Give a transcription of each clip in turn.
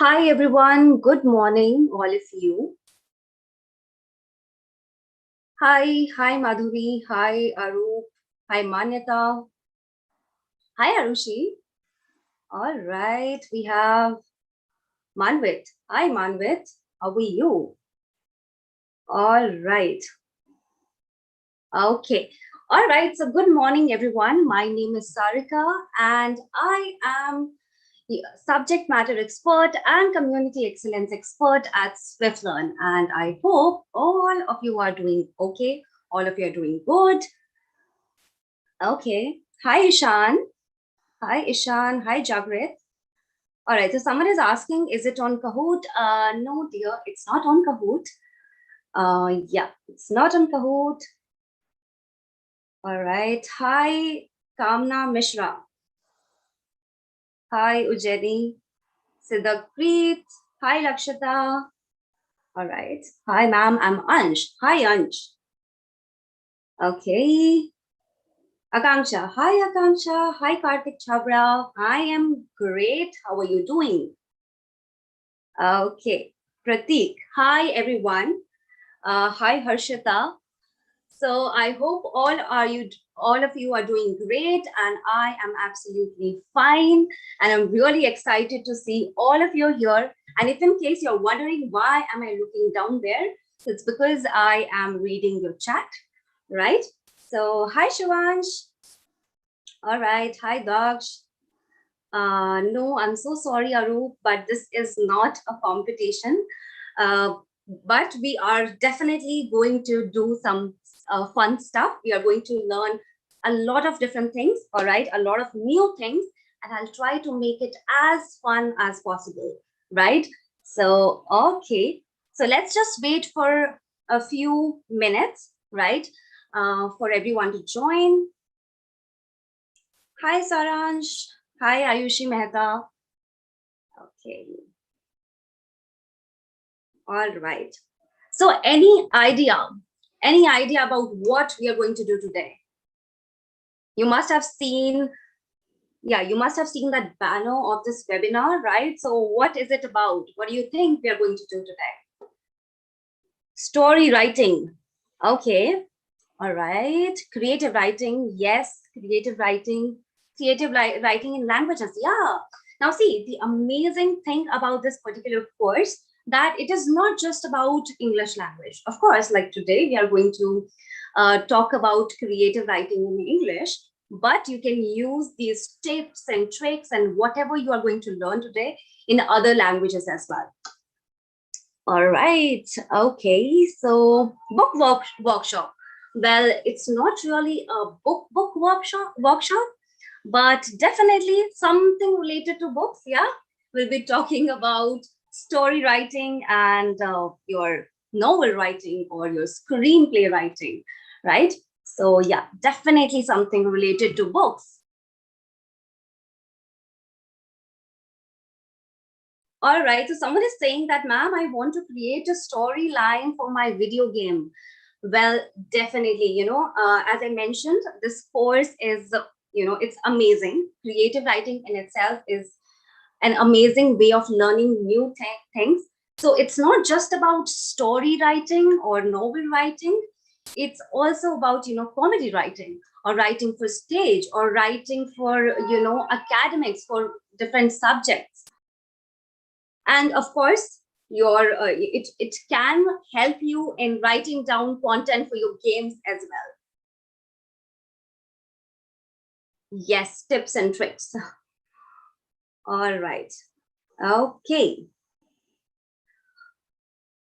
Hi everyone, good morning, all of you. Hi Madhuri, hi Arup, hi Manyata, hi Arushi. All right, we have Manvit. Hi Manvit, how are you? All right, okay. All right, so good morning everyone. My name is Sarika and I am the subject matter expert and community excellence expert at Swiflearn. And I hope all of you are doing okay. All of you are doing good. Okay. Hi, Ishan. Hi, Ishan. Hi, Jagrit. All right. So someone is asking, is it on Kahoot? No, dear, it's not on Kahoot. Yeah, it's not on Kahoot. All right. Hi, Kamna Mishra. Hi, Ujjeni. Siddharpreet. Hi, Lakshita. All right. Hi, ma'am. I'm Ansh. Hi, Ansh. Okay. Akanksha. Hi, Akanksha. Hi, Karthik Chabra. I am great. How are you doing? Okay. Pratik. Hi, everyone. Hi, Harshita. So I hope all of you are doing great, and I am absolutely fine. And I'm really excited to see all of you here. And if in case you're wondering why am I looking down there, it's because I am reading your chat, right? So hi, Shivansh. All right. Hi, Daksh. No, I'm so sorry, Arup, but this is not a competition. Uh, but we are definitely going to do some fun stuff. We are going to learn a lot of different things, all right, a lot of new things, and I'll try to make it as fun as possible, right? So, okay. So let's just wait for a few minutes, right, for everyone to join. Hi, Saransh. Hi, Ayushi Mehta. Okay. All right. So any idea about what we are going to do today? You must have seen, yeah, you must have seen that banner of this webinar, right? So what is it about? What do you think we are going to do today? Story writing. Okay. All right. Creative writing. Yes, creative writing. Writing in languages. Yeah. Now see, the amazing thing about this particular course that it is not just about English language. Of course, like today we are going to talk about creative writing in English, but you can use these tips and tricks and whatever you are going to learn today in other languages as well. All right. Okay. So workshop. Well, it's not really a book workshop, but definitely something related to books. Yeah, we'll be talking about story writing and your novel writing or your screenplay writing, right? So yeah, definitely something related to books. All right. So someone is saying that, ma'am, I want to create a storyline for my video game. Well, definitely, as I mentioned, this course is, it's amazing. Creative writing in itself is an amazing way of learning new things. So it's not just about story writing or novel writing. It's also about, comedy writing or writing for stage or writing for, academics for different subjects. And of course, it can help you in writing down content for your games as well. Yes, tips and tricks. All right. Okay.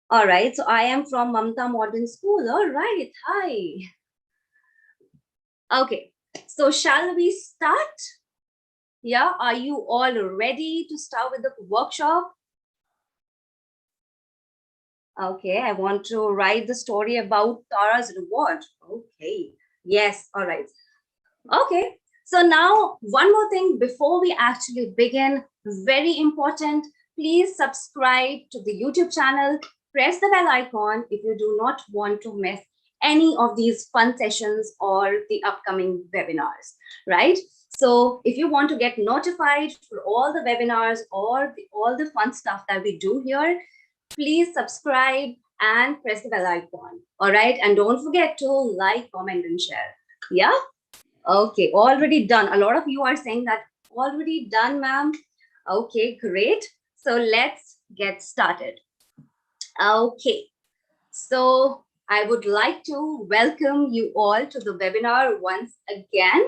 All right. So I am from Mamta Modern School. All right. Hi. Okay. So shall we start? Yeah. Are you all ready to start with the workshop? Okay. I want to write the story about Tara's reward. Okay. Yes. All right. Okay. So now one more thing before we actually begin, very important, please subscribe to the YouTube channel, press the bell icon if you do not want to miss any of these fun sessions or the upcoming webinars, right? So if you want to get notified for all the webinars or all the fun stuff that we do here, please subscribe and press the bell icon. All right. And don't forget to like, comment, and share. Yeah. Okay. Already done. A lot of you are saying that already done, ma'am. Okay, great. So let's get started. Okay. So I would like to welcome you all to the webinar once again.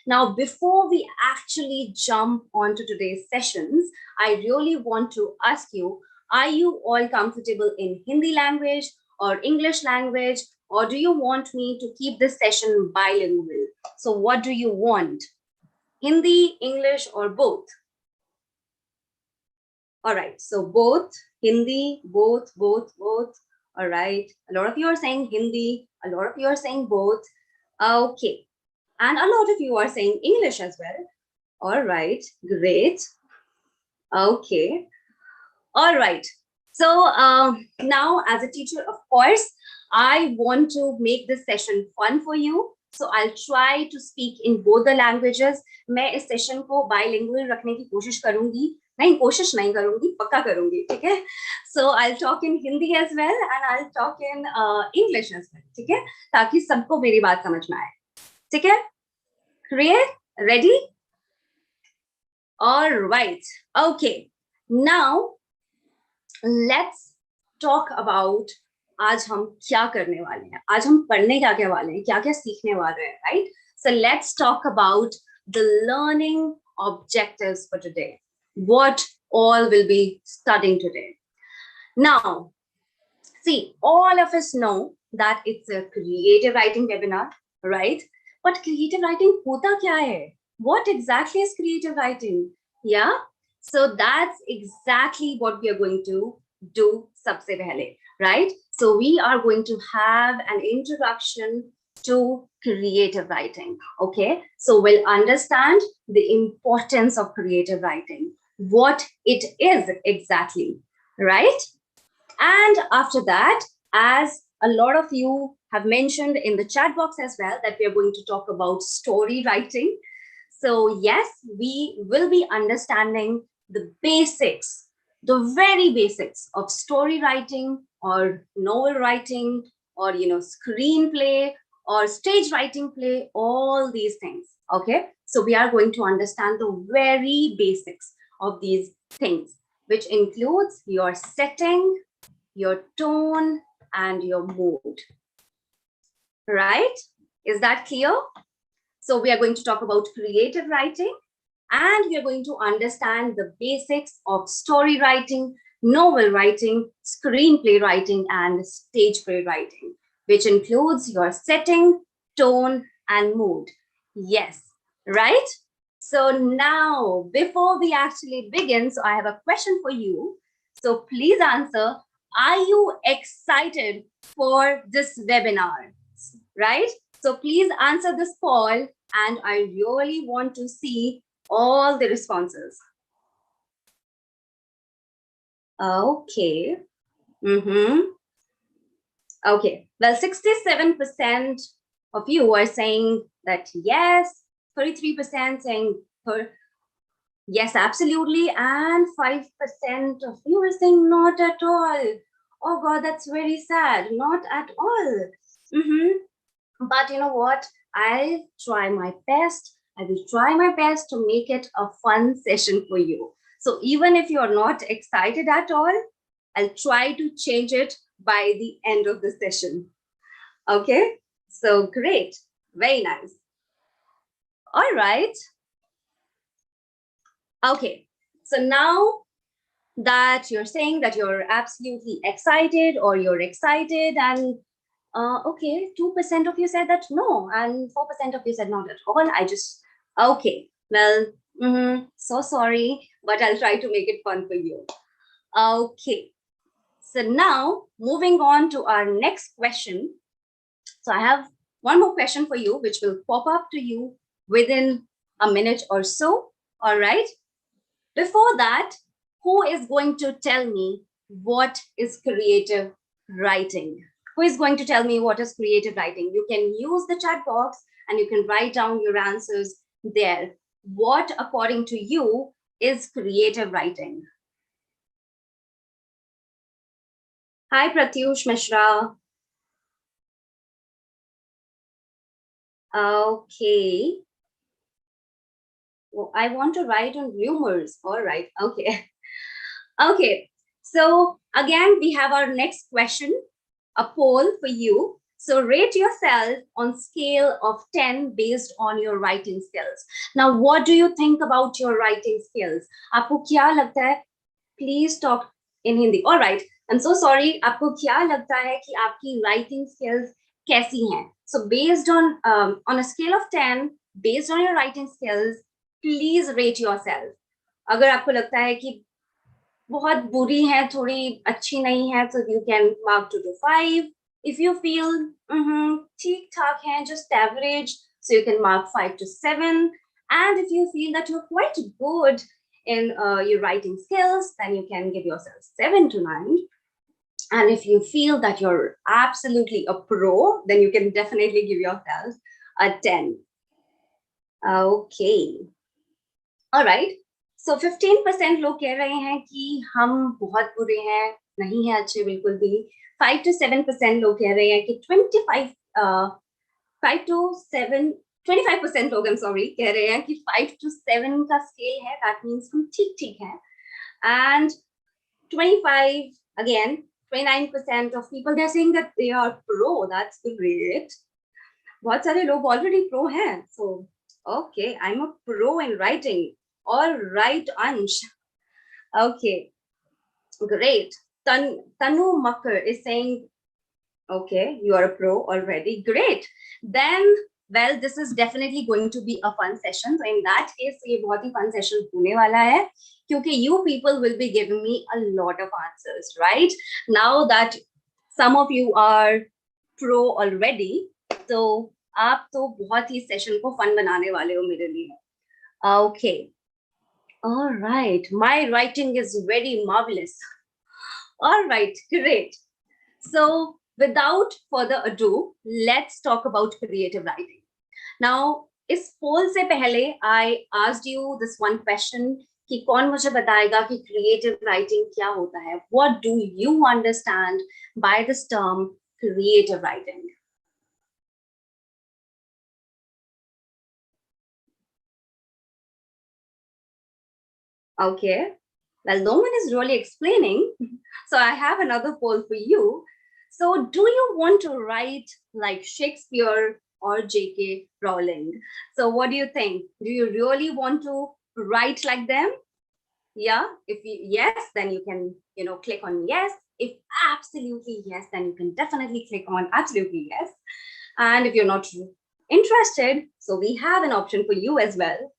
Now, before we actually jump onto today's sessions, I really want to ask you, are you all comfortable in Hindi language or English language, or do you want me to keep this session bilingual? So what do you want? Hindi, English, or both? All right, so both, Hindi, both. All right, a lot of you are saying Hindi, a lot of you are saying both. Okay, and a lot of you are saying English as well. All right, great. Okay, all right. So now as a teacher, of course, I want to make this session fun for you. So I'll try to speak in both the languages. मैं इस session को bilingual रखने की कोशिश करूंगी. नहीं, कोशिश नहीं करूंगी, पक्का करूंगी, ठीक है? So I'll talk in Hindi as well and I'll talk in English as well, ठीक है? ताकि सबको मेरी बात समझ में आए, ठीक है? Clear? Ready? All right. Okay. Now let's talk about आज हम क्या करने वाले हैं, आज हम पढ़ने क्या वाले हैं, क्या सीखने वाले हैं, right? So let's talk about the learning objectives for today. What all will be studying today. Now, see, all of us know that it's a creative writing webinar, right? But creative writing hota kya hai? What exactly is creative writing? Yeah, so that's exactly what we are going to do sabse pehle, right? So we are going to have an introduction to creative writing, okay? So we'll understand the importance of creative writing, what it is exactly, right? And after that, as a lot of you have mentioned in the chat box as well, that we are going to talk about story writing. So yes, we will be understanding the basics, the very basics of story writing or novel writing or, you know, screenplay or stage writing play, all these things, okay? So we are going to understand the very basics of these things, which includes your setting, your tone, and your mood, right? Is that clear? So we are going to talk about creative writing, and we are going to understand the basics of story writing, novel writing, screenplay writing, and stage play writing, which includes your setting, tone, and mood. Yes, right? So now, before we actually begin, so I have a question for you. So please answer, are you excited for this webinar, right? So please answer this poll, and I really want to see all the responses. Okay. Okay. Well, 67% of you are saying that yes, 33% saying yes, absolutely, and 5% of you are saying not at all. Oh God, that's very sad. Not at all. But you know what? I'll try my best. I will try my best to make it a fun session for you. So even if you're not excited at all, I'll try to change it by the end of the session. Okay? So great. Very nice. All right. Okay. So now that you're saying that you're absolutely excited or you're excited, and okay, 2% of you said that no, and 4% of you said not at all. Okay, well, so sorry, but I'll try to make it fun for you. Okay, so now moving on to our next question. So I have one more question for you, which will pop up to you within a minute or so. All right. Before that, who is going to tell me what is creative writing? Who is going to tell me what is creative writing? You can use the chat box and you can write down your answers there. what according to you is creative writing? Hi, Pratyush Mishra. Okay. Well, I want to write on rumors. All right. Okay. Okay. So again, we have our next question, a poll for you. So rate yourself on scale of 10 based on your writing skills. Now, what do you think about your writing skills? आपको क्या लगता है? Please talk in Hindi. All right. I'm so sorry. आपको क्या लगता है कि आपकी writing skills कैसी हैं? So based on a scale of 10, based on your writing skills, please rate yourself. अगर आपको लगता है कि बहुत बुरी है, थोड़ी अच्छी नहीं है, so you can mark 2 to 5. If you feel ठीक ठाक है, just average, so you can mark 5 to 7. And if you feel that you're quite good in your writing skills, then you can give yourself 7 to 9. And if you feel that you're absolutely a pro, then you can definitely give yourself a 10. Okay. All right. So 15% लोग कह रहे हैं कि हम बहुत बुरे हैं, नहीं है अच्छे बिल्कुल भी. 5 to 7% लोग कह रहे हैं कि 5 to 7, 25% लोग, I'm sorry, कह रहे हैं कि 5 to 7 का scale है, that means हम ठीक ठीक हैं. And 25, again, 29% of people, they're saying that they are pro. That's great. बहुत सारे लोग already pro हैं. So, okay, I'm a pro in writing. All right, Ansh. Okay, great. Tanu Makkar is saying, okay, you are a pro already. Great. Then, well, this is definitely going to be a fun session. So in that case, ये बहुत ही fun session होने वाला है, क्योंकि you people will be giving me a lot of answers, right? Now that some of you are pro already, so आप तो बहुत ही session को fun बनाने वाले हो मेरे लिए. Okay. All right, my writing is very marvelous. All right, great. So without further ado, let's talk about creative writing. Now, इस poll से पहले I asked you this one question कि कौन मुझे बताएगा कि creative writing क्या होता है? What do you understand by this term creative writing? Okay, well, no one is really explaining. So I have another poll for you. So do you want to write like Shakespeare or J.K. Rowling? So what do you think? Do you really want to write like them? Yeah, if you yes, then you can, click on yes. If absolutely yes, then you can definitely click on absolutely yes. And if you're not interested, so we have an option for you as well.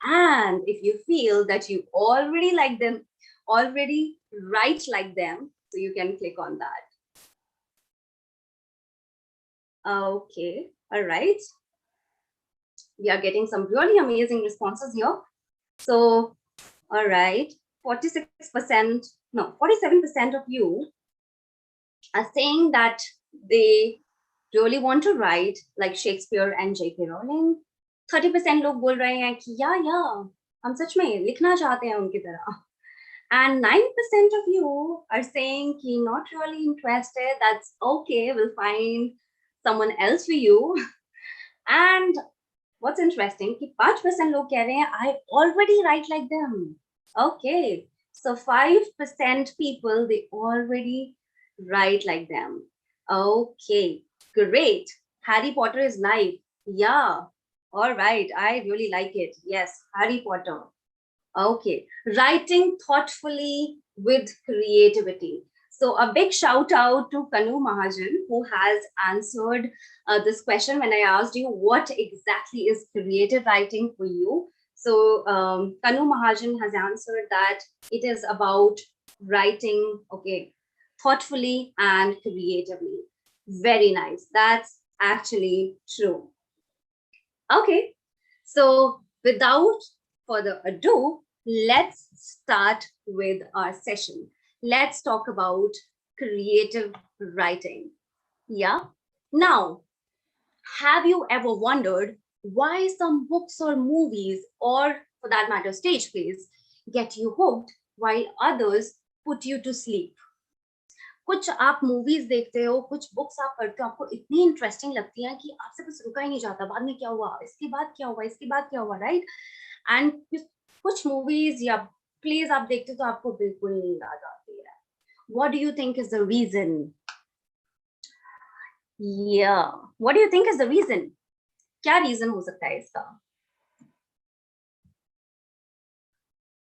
And if you feel that you already like them, already write like them, so you can click on that. Okay, all right. We are getting some really amazing responses here. So, all right, 46%, no, 47% of you are saying that they really want to write like Shakespeare and J.K. Rowling. 30% लोग बोल रहे हैं कि या हम सच में लिखना चाहते हैं उनकी तरह. And 9% of you are saying कि not really interested. That's okay. We'll find someone else for you. And what's interesting कि 5% लोग कह रहे हैं I already write like them. Okay. So 5% people, they already write like them. Okay. Great. Harry Potter is live. Yeah. All right. I really like it. Yes. Harry Potter. Okay. Writing thoughtfully with creativity. So a big shout out to Kanu Mahajan, who has answered this question when I asked you what exactly is creative writing for you. So Kanu Mahajan has answered that it is about writing, okay, thoughtfully and creatively. Very nice. That's actually true. Okay. So without further ado, let's start with our session. Let's talk about creative writing. Yeah. Now, have you ever wondered why some books or movies, or for that matter, stage plays, get you hooked while others put you to sleep. कुछ आप movies देखते हो, कुछ books आप पढ़ते हो, आपको इतनी इंटरेस्टिंग लगती है कि आपसे बस रुका ही नहीं जाता, बाद में क्या हुआ, इसके बाद क्या हुआ, इसके बाद क्या हुआ, राइट? एंड कुछ मूवीज या प्लेज आप देखते हो तो आपको बिल्कुल नींद आ जाती है. What do you think is the reason? Yeah, what do you think is the reason? क्या रीजन हो सकता है इसका?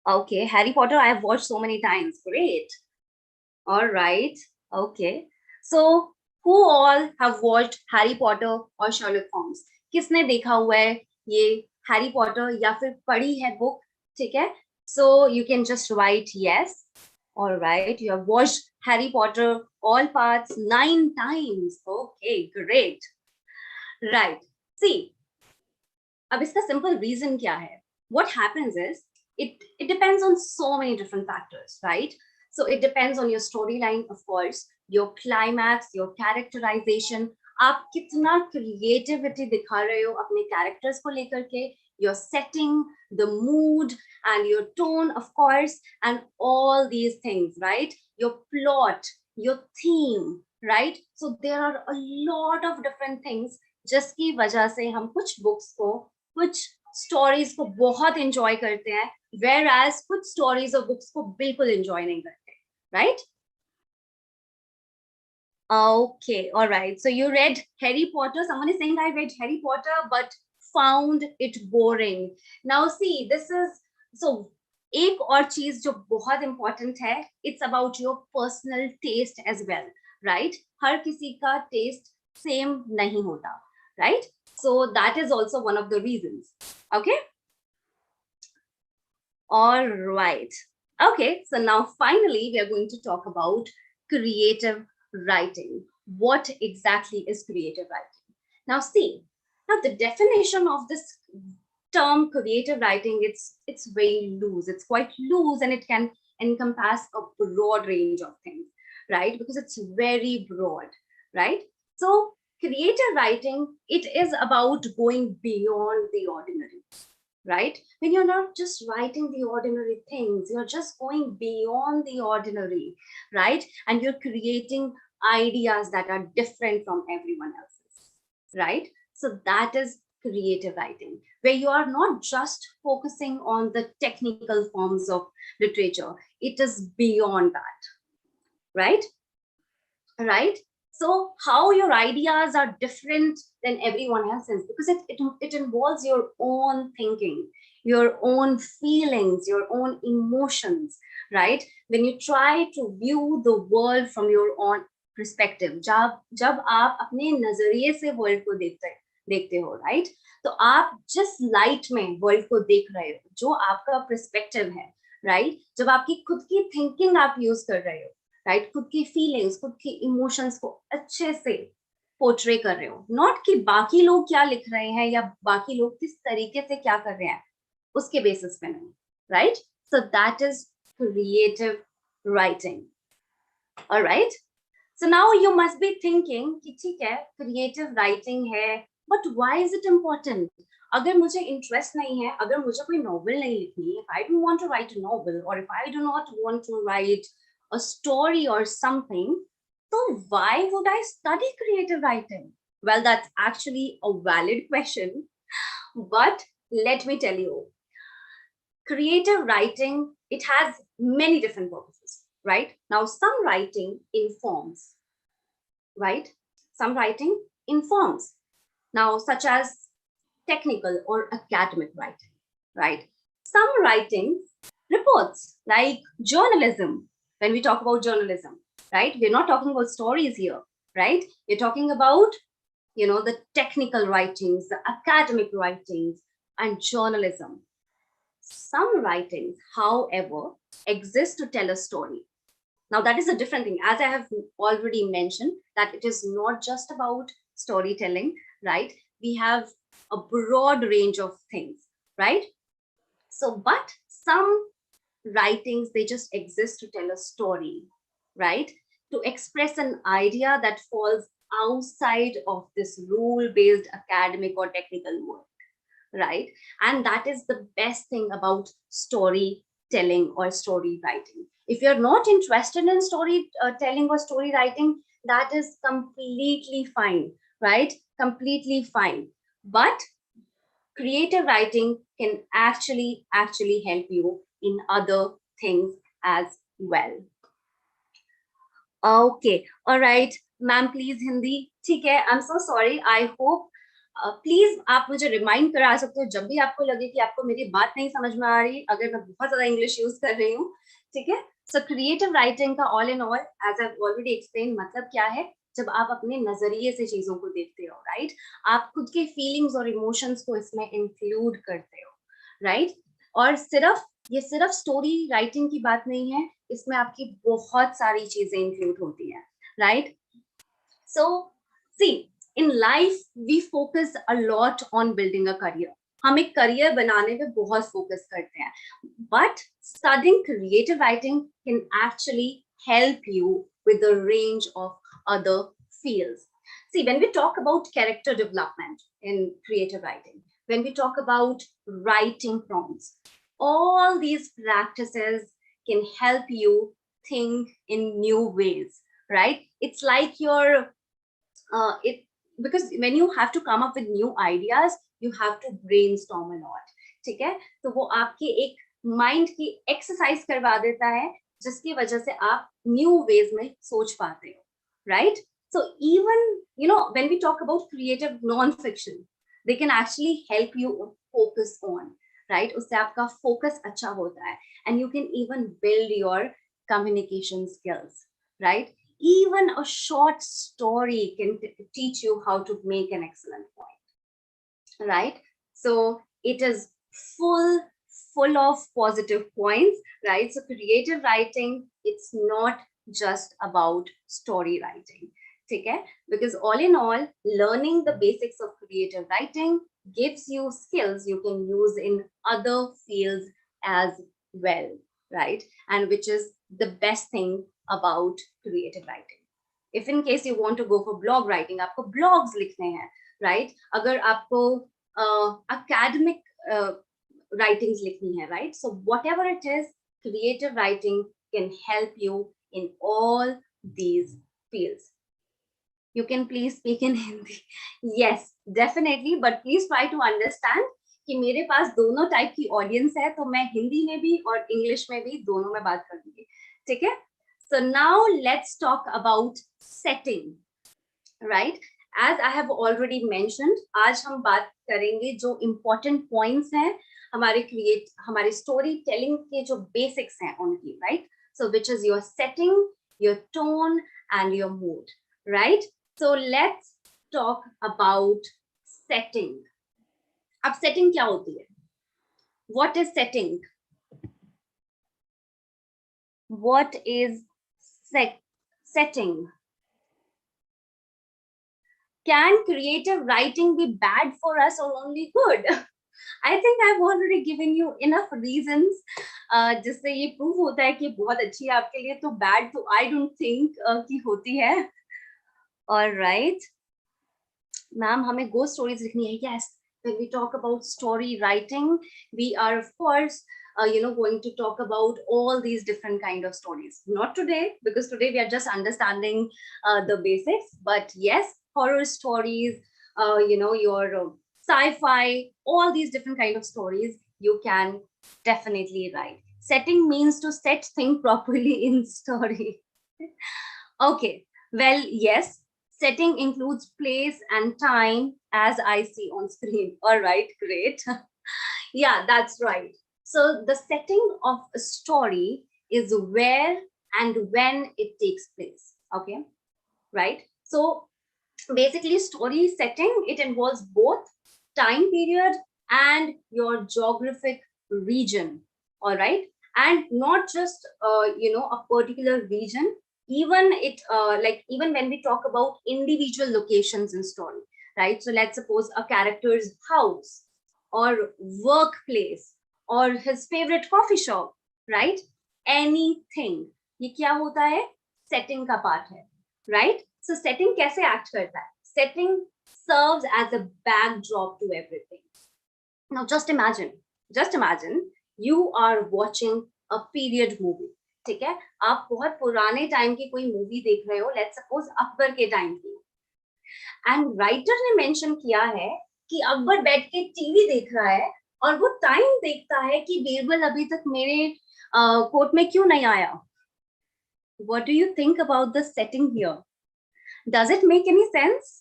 Okay, Harry Potter I have watched so many times. Great. All right. Okay. So who all have watched Harry Potter or Sherlock Holmes? किसने देखा हुआ है ये Harry Potter या फिर पढ़ी है बुक? ठीक है. So you can just write yes. All right. You have watched Harry Potter all parts 9 times. Okay, great. Right. See, अब इसका simple reason क्या है? What happens is it depends on so many different factors, right? So it depends on your storyline, of course, your climax, your characterization. आप कितना creativity दिखा रहे हो अपने characters को लेकर के, your setting, the mood, and your tone, of course, and all these things, right? Your plot, your theme, right? So there are a lot of different things जिसकी वजह से हम कुछ books को, कुछ stories को बहुत enjoy करते हैं, whereas कुछ stories और books को बिल्कुल enjoy नहीं करते, right? Okay, all right. So you read Harry Potter. Someone is saying I read Harry Potter, but found it boring. Now see, this is so. एक और चीज जो बहुत important है, it's about your personal taste as well, right? हर किसी का taste same नहीं होता, right? So that is also one of the reasons. Okay. All right. Okay. So now finally we are going to talk about creative writing. What exactly is creative writing? Now see, now the definition of this term creative writing, it's very loose. It's quite loose and it can encompass a broad range of things, right? Because it's very broad, right? So creative writing, it is about going beyond the ordinary, right? When you're not just writing the ordinary things, you're just going beyond the ordinary, right? And you're creating ideas that are different from everyone else's, right? So that is creative writing, where you are not just focusing on the technical forms of literature. It is beyond that, right? Right? So how your ideas are different than everyone else's, because it involves your own thinking, your own feelings, your own emotions, right? When you try to view the world from your own perspective, जब आप अपने नजरिए से world को देखते हो, right? तो आप जिस लाइट में वर्ल्ड को देख रहे हो, जो आपका पर्सपेक्टिव है, राइट? जब आपकी खुद की थिंकिंग आप यूज कर रहे हो, राइट? खुद की फीलिंग्स, खुद की इमोशंस को अच्छे से पोर्ट्रे कर रहे हो, नॉट कि बाकी लोग क्या लिख रहे हैं या बाकी लोग किस तरीके से क्या कर रहे हैं उसके बेसिस पे नहीं, right? So that is creative writing. Alright, so now you must be thinking कि ठीक है, क्रिएटिव राइटिंग है, but why is it important? अगर मुझे इंटरेस्ट नहीं है, अगर मुझे कोई नॉवेल नहीं लिखनी, if I don't want to write a novel, or if I do not want to write a story or something, so why would I study creative writing? Well, that's actually a valid question, but let me tell you, creative writing, it has many different purposes, right? Now some writing informs, right? Some writing informs, now such as technical or academic writing, right? Some writing reports, like journalism. When we talk about journalism, right, we're not talking about stories here, right? We're talking about, you know, the technical writings, the academic writings, and journalism. Some writings, however, exist to tell a story. Now that is a different thing, as I have already mentioned, that it is not just about storytelling, right? We have a broad range of things, right? So, but some writings, they just exist to tell a story, right? To express an idea that falls outside of this rule-based academic or technical work, right? And that is the best thing about storytelling or story writing. If you're not interested in story telling or story writing, that is completely fine, right? Completely fine. But creative writing can actually help you in other things as well. Okay, all right, ma'am please Hindi, ठीक है, I am so sorry, I hope please आप मुझे remind करा सकते हो जब भी आपको लगे कि आपको मेरी बात नहीं समझ में आ रही, अगर मैं बहुत ज्यादा इंग्लिश यूज कर रही हूँ, ठीक है। सो क्रिएटिव राइटिंग का all in all, as I already explain, मतलब क्या है, जब आप अपने नजरिए से चीजों को देखते हो, राइट, आप खुद के फीलिंग्स और इमोशंस को इसमें इंक्लूड करते हो, राइट। और सिर्फ स्टोरी राइटिंग की बात नहीं है, इसमें आपकी बहुत सारी चीजें इंक्लूड होती हैं, right. So see, in life we focus a lot on building a career, हम एक करियर बनाने पे बहुत फोकस करते हैं, but studying creative writing can actually help you with a range of other fields. See, when we talk about character development in creative writing, when we talk about writing prompts, all these practices can help you think in new ways, right? It's like it because when you have to come up with new ideas, you have to brainstorm a lot, ठीक है। तो वो आपके एक mind की exercise करवा देता है, जिसकी वजह से आप न्यू वेज में सोच पाते हो, right. So even when we talk about creative non fiction, they can actually help you focus on, right, उससे आपका फोकस अच्छा होता है, and you can even build your communication skills, right. Even a short story can teach you how to make an excellent point, right? So it is full of positive points, right? So creative writing, it's not just about story writing, okay? Because all in all, learning the basics of creative writing gives you skills you can use in other fields as well, right? And which is the best thing about creative writing. If in case you want to go for blog writing, आपको blogs लिखने हैं, right? अगर आपको academic writings लिखनी है, right? So whatever it is, creative writing can help you in all these fields. You can please speak in Hindi. Yes, definitely, but please try to understand कि मेरे पास दोनों type की audience है, तो मैं हिंदी में भी और इंग्लिश में भी दोनों में बात करूंगी, ठीक है। So now let's talk about setting, right? As I have already mentioned, आज हम बात करेंगे जो important points हैं हमारे story telling के जो basics हैं उनकी, right? So which is your setting, your tone and your mood, right? So let's talk about setting. अब setting क्या होती है? What is setting? What is setting? Can creative writing be bad for us or only good? I think I've already given you enough reasons जिससे ये prove होता है कि बहुत अच्छी है आपके लिए, तो bad तो I don't think कि होती है. All right, मैम हमें ghost stories लिखनी है. Yes, when we talk about story writing, we are of course going to talk about all these different kind of stories. Not today, because today we are just understanding the basics, but yes, horror stories, your sci-fi, all these different kind of stories you can definitely write. Setting means to set things properly in story. Okay, well, yes, setting includes place and time as I see on screen. All right, great. Yeah, that's right. So the setting of a story is where and when it takes place, okay, right? So basically story setting, it involves both time period and your geographic region, all right? And not just a particular region, even even when we talk about individual locations in story, right? So let's suppose a character's house or workplace or his favorite coffee shop, right? Anything, ये क्या होता है? Setting का part है, right? So setting कैसे act करता है? Setting serves as a backdrop to everything. Now just imagine you are watching a period movie. ठीक है, आप बहुत पुराने टाइम की कोई मूवी देख रहे हो, लेट्स सपोज अकबर के टाइम की, एंड राइटर ने मेंशन किया है कि अकबर बैठ के टीवी देख रहा है और वो टाइम देखता है कि बीरबल अभी तक मेरे कोर्ट में क्यों नहीं आया. What do you think about the setting here? Does it make any sense?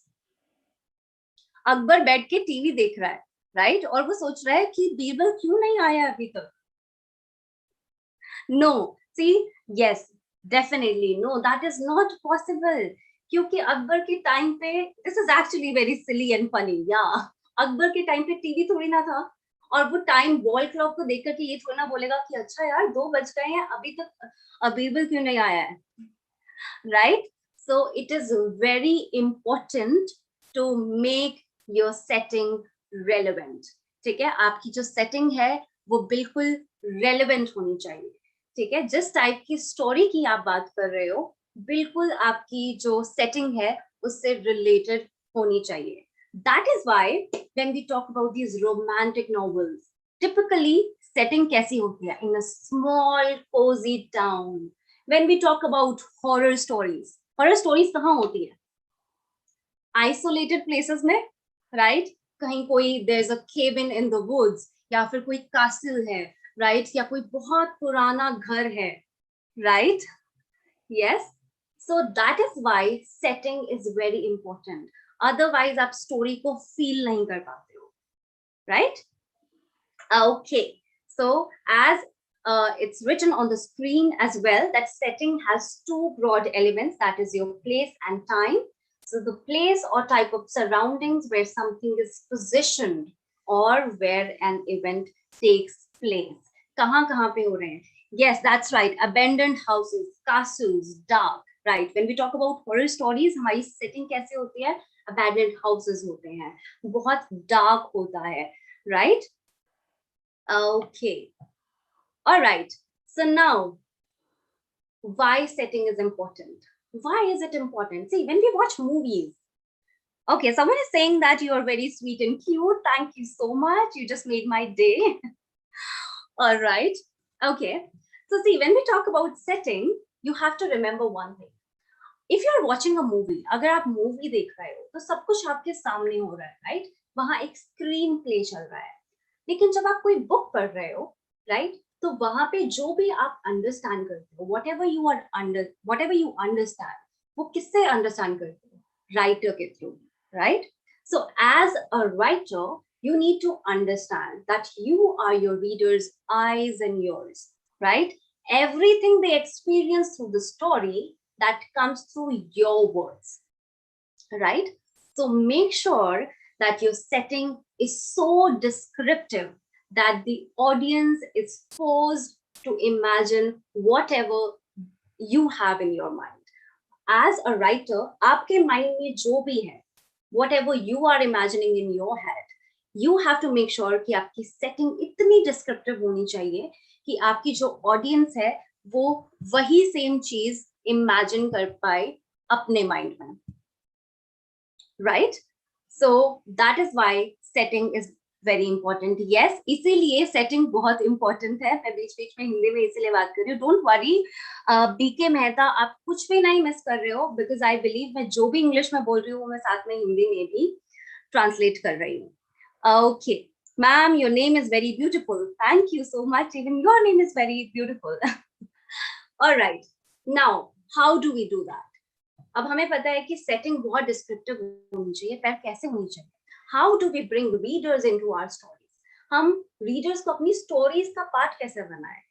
Akbar बैठ के टीवी देख रहा है, राइट, और वो सोच रहा है कि बीरबल क्यों नहीं आया अभी तक. No, see, yes, definitely no, that is not possible. क्योंकि अकबर के टाइम पे, this is actually very silly and funny, या अकबर के टाइम पे टीवी थोड़ी ना था, और वो टाइम वॉल क्लॉक को देख करके ये थोड़ा ना बोलेगा कि अच्छा यार 2 बज गए हैं, अभी तक बीरबल क्यों नहीं आया है, right. So it is very important to make your setting relevant. ठीक है, आपकी जो सेटिंग है वो बिल्कुल रेलेवेंट होनी चाहिए. ठीक है, जिस टाइप की स्टोरी की आप बात कर रहे हो, बिल्कुल आपकी जो सेटिंग है उससे रिलेटेड होनी चाहिए. That is why when we talk about these romantic novels, typically setting कैसी होती है? In a small cozy town. When we talk about horror stories कहाँ होती है? Isolated places में, right? कहीं कोई there's a cabin in the woods, या फिर कोई castle है, right? या कोई बहुत पुराना घर है, right? Yes. So that is why setting is very important. Otherwise आप story को feel नहीं कर पाते हो, right? Okay. So as it's written on the screen as well, that setting has 2 broad elements, that is your place and time. So the place or type of surroundings where something is positioned or where an event takes place. कहाँ पे हो रहे हैं? Yes, that's right. Abandoned houses, castles, dark, right? When we talk about horror stories, हमारी setting कैसे होती है? Abandoned houses होते हैं, बहुत dark होता है, right? Okay. All right. So now, why setting is important? Why is it important? See, when we watch movies, okay, someone is saying that you are very sweet and cute. Thank you so much. You just made my day. All right. Okay. So see, when we talk about setting, you have to remember one thing. If you're watching a movie, अगर आप movie देख रहे हो, तो सब कुछ आपके सामने हो रहा है, right? वहाँ एक screen play चल रहा है. लेकिन जब आप कोई book पढ़ रहे हो, right? तो वहां पे जो भी आप अंडरस्टैंड करते हो, whatever you understand, वो किससे अंडरस्टैंड करते हो? राइटर के through, right? So as a writer, you need to understand that you are your reader's eyes and ears, right? Everything they experience through the story, that comes through your words, right? So make sure that your setting is so descriptive that the audience is forced to imagine whatever you have in your mind. As a writer, आपके mind में जो भी है, whatever you are imagining in your head, you have to make sure कि आपकी setting इतनी descriptive होनी चाहिए कि आपकी जो audience है वो वही same चीज imagine कर पाए अपने mind में, right? So that is why setting is very important. Yes, इसीलिए setting बहुत important है. मैं बीच-बीच में हिंदी में इसीलिए बात कर रही हूँ. Don't worry, बीके मेहता, आप कुछ भी नहीं मिस कर रहे हो, because I believe मैं जो भी इंग्लिश में बोल रही हूँ मैं साथ में हिंदी में भी ट्रांसलेट कर रही हूँ. Okay, ma'am, your name is very beautiful. Thank you so much. Even your name is very beautiful. All right. Now, how do we do that? अब हमें पता है कि सेटिंग बहुत डिस्क्रिप्टिव होनी चाहिए, पर कैसे होनी चाहिए? How do we bring readers into our stories? हम रीडर्स को अपनी स्टोरीज का पार्ट कैसे बनाएं?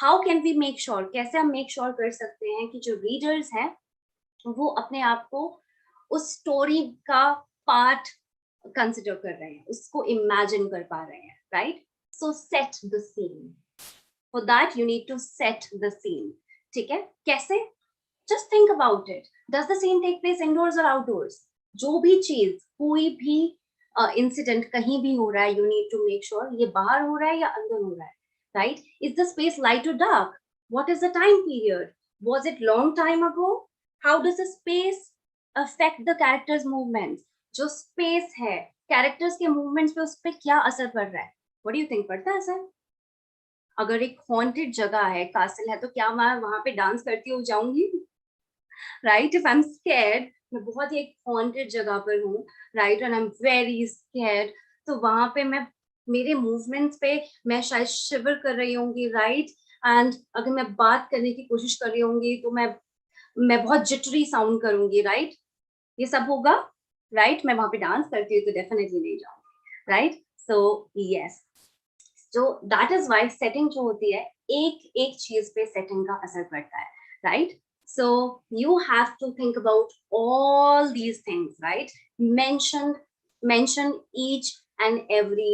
How can we make sure, कैसे हम मेक श्योर कर सकते हैं कि जो रीडर्स हैं वो अपने आप को उस स्टोरी का पार्ट कंसिडर कर रहे हैं, उसको इमेजिन कर पा रहे हैं, right? So set the scene. For that you need to set the scene. ठीक है, कैसे? Just think about it. Does the scene take place indoors or outdoors? जो भी चीज, कोई भी इंसिडेंट कहीं भी हो रहा है, you need to make sure ये बाहर हो रहा है या अंदर हो रहा है, right? Is the space light or dark? What is the time period? Was it long time ago? How does the space affect the characters' movements? जो space है, कैरेक्टर्स के मूवमेंट्स पे उस पर क्या असर पड़ रहा है? व्हाट डू यू थिंक, पड़ता है असर? अगर एक हॉन्टेड जगह है, कासल है, तो क्या मैं वहां पे डांस करती हुई जाऊंगी? Right, if I am scared, मैं बहुत ही एक हॉन्टेड जगह पर हूँ, right, and I am very scared, तो वहां पे मैं, मेरे मूवमेंट्स पे मैं शायद शिवर कर रही होंगी, राइट, एंड अगर मैं बात करने की कोशिश कर रही होंगी तो मैं बहुत जिटरी साउंड करूंगी, राइट, ये सब होगा, राइट, मैं वहां पे डांस करती हूँ तो डेफिनेटली नहीं जाऊंगी, राइट, सो यस, तो दैट इज वाई सेटिंग जो होती है, एक एक चीज पे सेटिंग का असर पड़ता है, right, so you have to think about all these things, right, mention each and every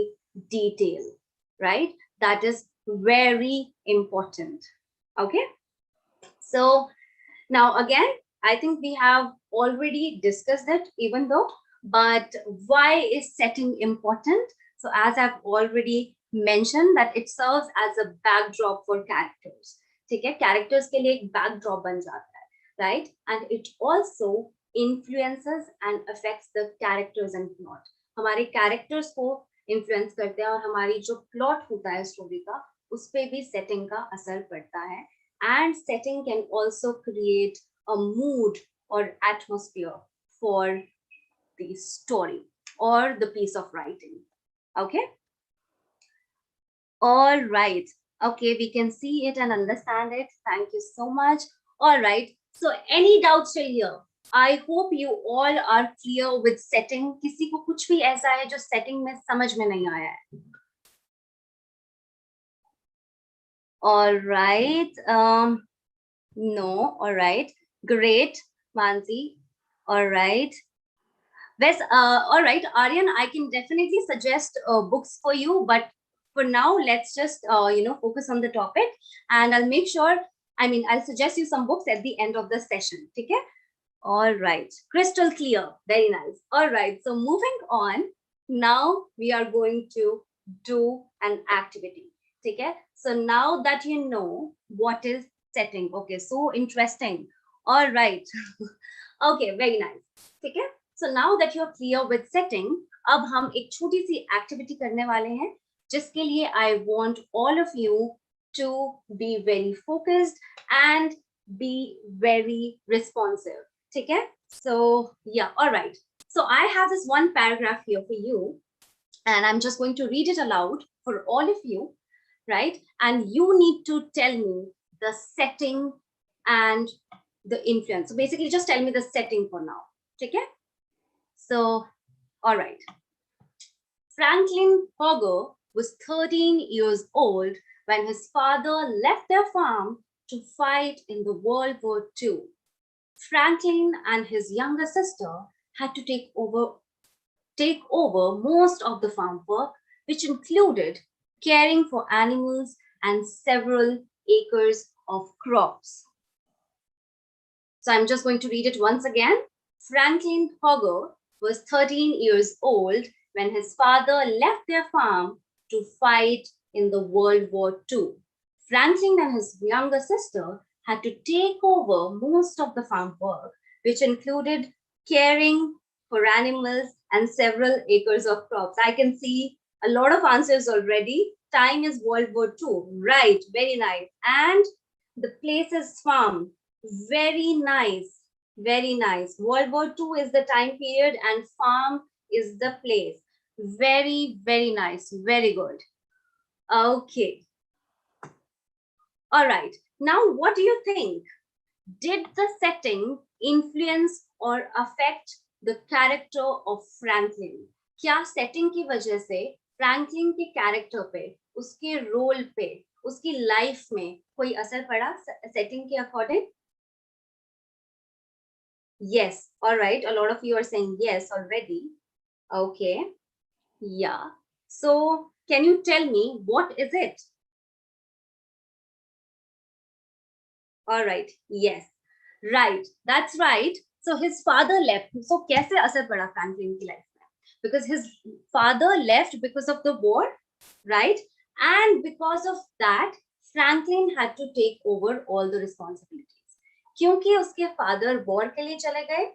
detail, right, that is very important. Okay, so now again, I think we have already discussed it, even though, but why is setting important? So as I've already mentioned that it serves as a backdrop for characters. ठीक है, characters के लिए एक backdrop बन जाता है, right? And it also influences and affects the characters and plot. हमारे characters को influence करते हैं और हमारी जो plot होता है story का, उस पे भी setting का असर पड़ता है. And setting can also create a mood or atmosphere for the story or the piece of writing. Okay, all right, okay, we can see it and understand it. Thank you so much. All right, so any doubts till here? I hope you all are clear with setting. किसी को कुछ भी ऐसा है जो setting में समझ में नहीं आया है? All right, no, all right, great, Mansi, all right. Best, all right, Aryan, I can definitely suggest books for you, but for now, let's just focus on the topic, and I'll make sure. I mean, I'll suggest you some books at the end of the session. Okay? All right, crystal clear, very nice. All right, so moving on. Now we are going to do an activity. Okay? So now that you know what is setting, okay, so interesting. All right. Okay, very nice. Okay? So now that you're clear with setting, अब हम एक छोटी सी activity करने वाले हैं, जिसके लिए I want all of you to be very focused and be very responsive. ठीक है? So yeah, all right. So I have this one paragraph here for you, and I'm just going to read it aloud for all of you, right? And you need to tell me the setting and the influence. So basically, just tell me the setting for now. ठीक है? So, all right. Franklin Hogger was 13 years old when his father left their farm to fight in the World War II. Franklin and his younger sister had to take over most of the farm work, which included caring for animals and several acres of crops. So I'm just going to read it once again. Franklin Hogger was 13 years old when his father left their farm to fight in the World War II. Franklin and his younger sister had to take over most of the farm work, which included caring for animals and several acres of crops. I can see a lot of answers already. Time is World War II. Right, very nice. And the place is farm. Very nice. Very nice. World War II is the time period and farm is the place. Very, very nice. Very good. Okay. All right. Now, what do you think? Did the setting influence or affect the character of Franklin? क्या setting की वजह से Franklin के character पे, उसके role पे, उसकी life में कोई असर पड़ा setting के according? Yes, all right. A lot of you are saying yes already. Okay, yeah. So can you tell me what is it? All right, yes, right, that's right. So his father left. So कैसे असर पड़ा Franklin की life में? Because his father left because of the war, right? And because of that, Franklin had to take over all the responsibilities. क्योंकि उसके father war के लिए चले गए,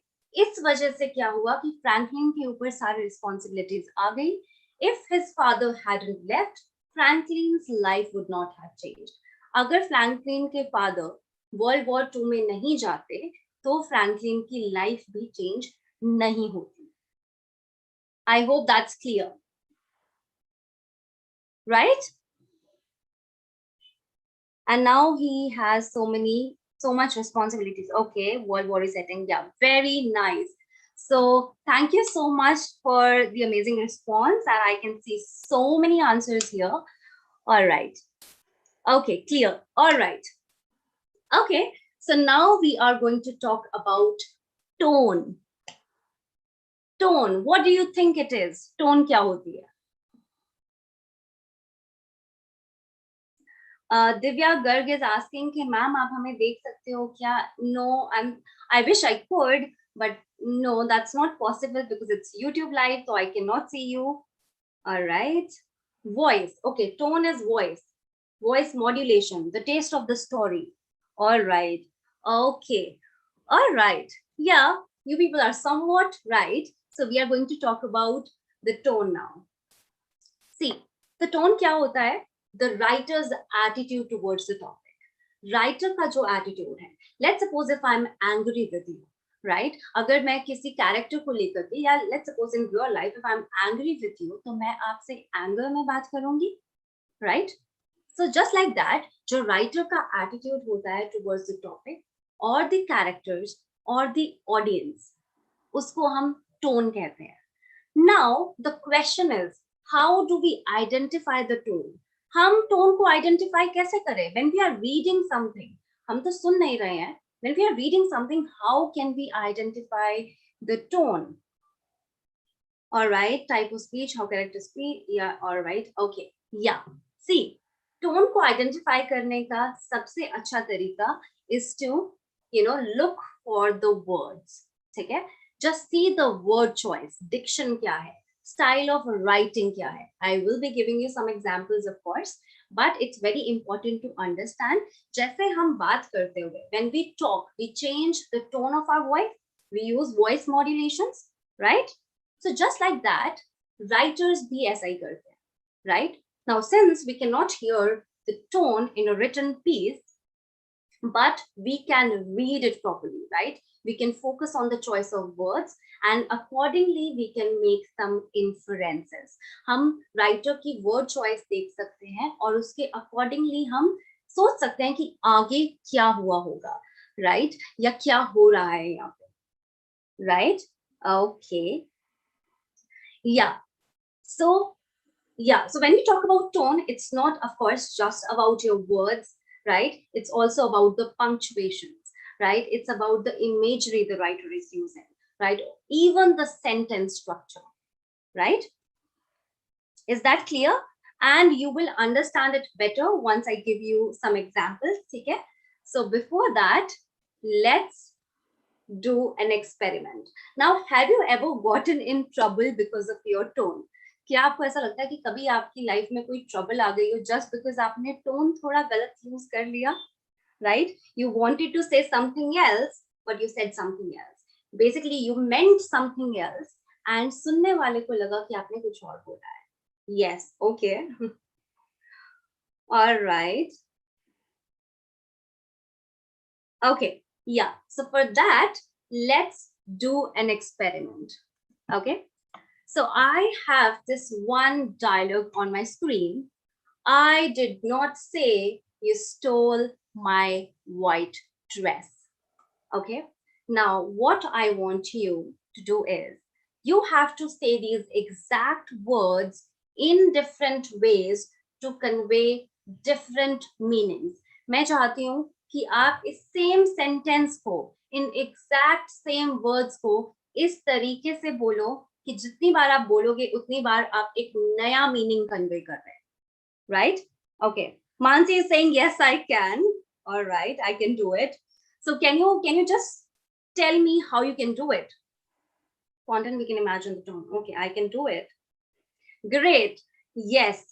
इस वजह से क्या हुआ कि फ्रैंकलिन के ऊपर सारी रिस्पॉन्सिबिलिटीज आ गई. If his father hadn't left, फ्रैंकलिन्स life would not have changed. अगर फ्रैंकलिन के फादर वर्ल्ड वॉर 2 में नहीं जाते तो फ्रैंकलिन की लाइफ भी चेंज नहीं होती. I hope that's clear, right? And now he has so much responsibilities. Okay, world war is setting. Yeah, very nice. So thank you so much for the amazing response, and I can see so many answers here. All right. Okay, clear. All right. Okay, so now we are going to talk about tone. Tone, what do you think it is? Tone क्या होती है? Divya Garg is asking कि ma'am आप हमें देख सकते हो क्या? No, I wish I could, but no, that's not possible because it's YouTube live, so I cannot see you. All right. Voice. Okay, tone is voice. Voice modulation, the taste of the story. All right. Okay. All right. Yeah, you people are somewhat right. So we are going to talk about the tone now. See, the tone क्या होता है? The writer's attitude towards the topic. Writer का जो attitude है. Let's suppose if I'm angry with you, right? अगर मैं किसी character को लेकर के या let's suppose in your life if I'm angry with you, तो मैं आपसे anger में बात करूँगी, right? So just like that, जो writer का attitude होता है towards the topic or the characters or the audience, उसको हम tone कहते हैं. Now the question is, how do we identify the tone? हम tone को identify कैसे करें? When we are reading something, हम तो सुन नहीं रहे हैं. When we are reading something, how can we identify the tone? All right, type of speech, how characters speak. Yeah, all right, okay. Yeah, see, tone को identify करने का सबसे अच्छा तरीका is to, look for the words. ठीक है? Just see the word choice. Diction क्या है? Style of writing क्या है? I will be giving you some examples, of course, but it's very important to understand. जैसे हम बात करते हुए, when we talk, we change the tone of our voice. We use voice modulations, right? So just like that, writers भी ऐसा ही करते हैं, right? Now, since we cannot hear the tone in a written piece, but we can read it properly, right? We can focus on the choice of words and accordingly we can make some inferences. हम writer की word choice देख सकते हैं और उसके accordingly हम सोच सकते हैं कि आगे क्या हुआ होगा, right? या क्या हो रहा है यहाँ पे, right? Okay. Yeah. So when we talk about tone, it's not, of course, just about your words, right? It's also about the punctuations, right? It's about the imagery the writer is using, right? Even the sentence structure, right? Is that clear? And you will understand it better once I give you some examples, okay? So before that, let's do an experiment. Now, have you ever gotten in trouble because of your tone? क्या आपको ऐसा लगता है कि कभी आपकी life में कोई ट्रबल आ गई हो जस्ट बिकॉज आपने टोन थोड़ा गलत यूज कर लिया, right? You wanted to say something else but you said something else. Basically you meant something else and सुनने वाले को लगा कि आपने कुछ और बोला है. Yes, okay. Alright. Okay, yeah. So for that, let's do an experiment. Okay. So I have this one dialogue on my screen. I did not say you stole my white dress. Okay. Now what I want you to do is you have to say these exact words in different ways to convey different meanings. मैं चाहती हूँ कि आप इस same sentence को in exact same words को इस तरीके से बोलो कि जितनी बार आप बोलोगे उतनी बार आप एक नया मीनिंग कन्वे कर रहे हैं, right? Okay, Mansi is saying yes I can. All right, I can do it. So can you just tell me how you can do it? Content, we can imagine the tone. Okay, I can do it. Great. Yes,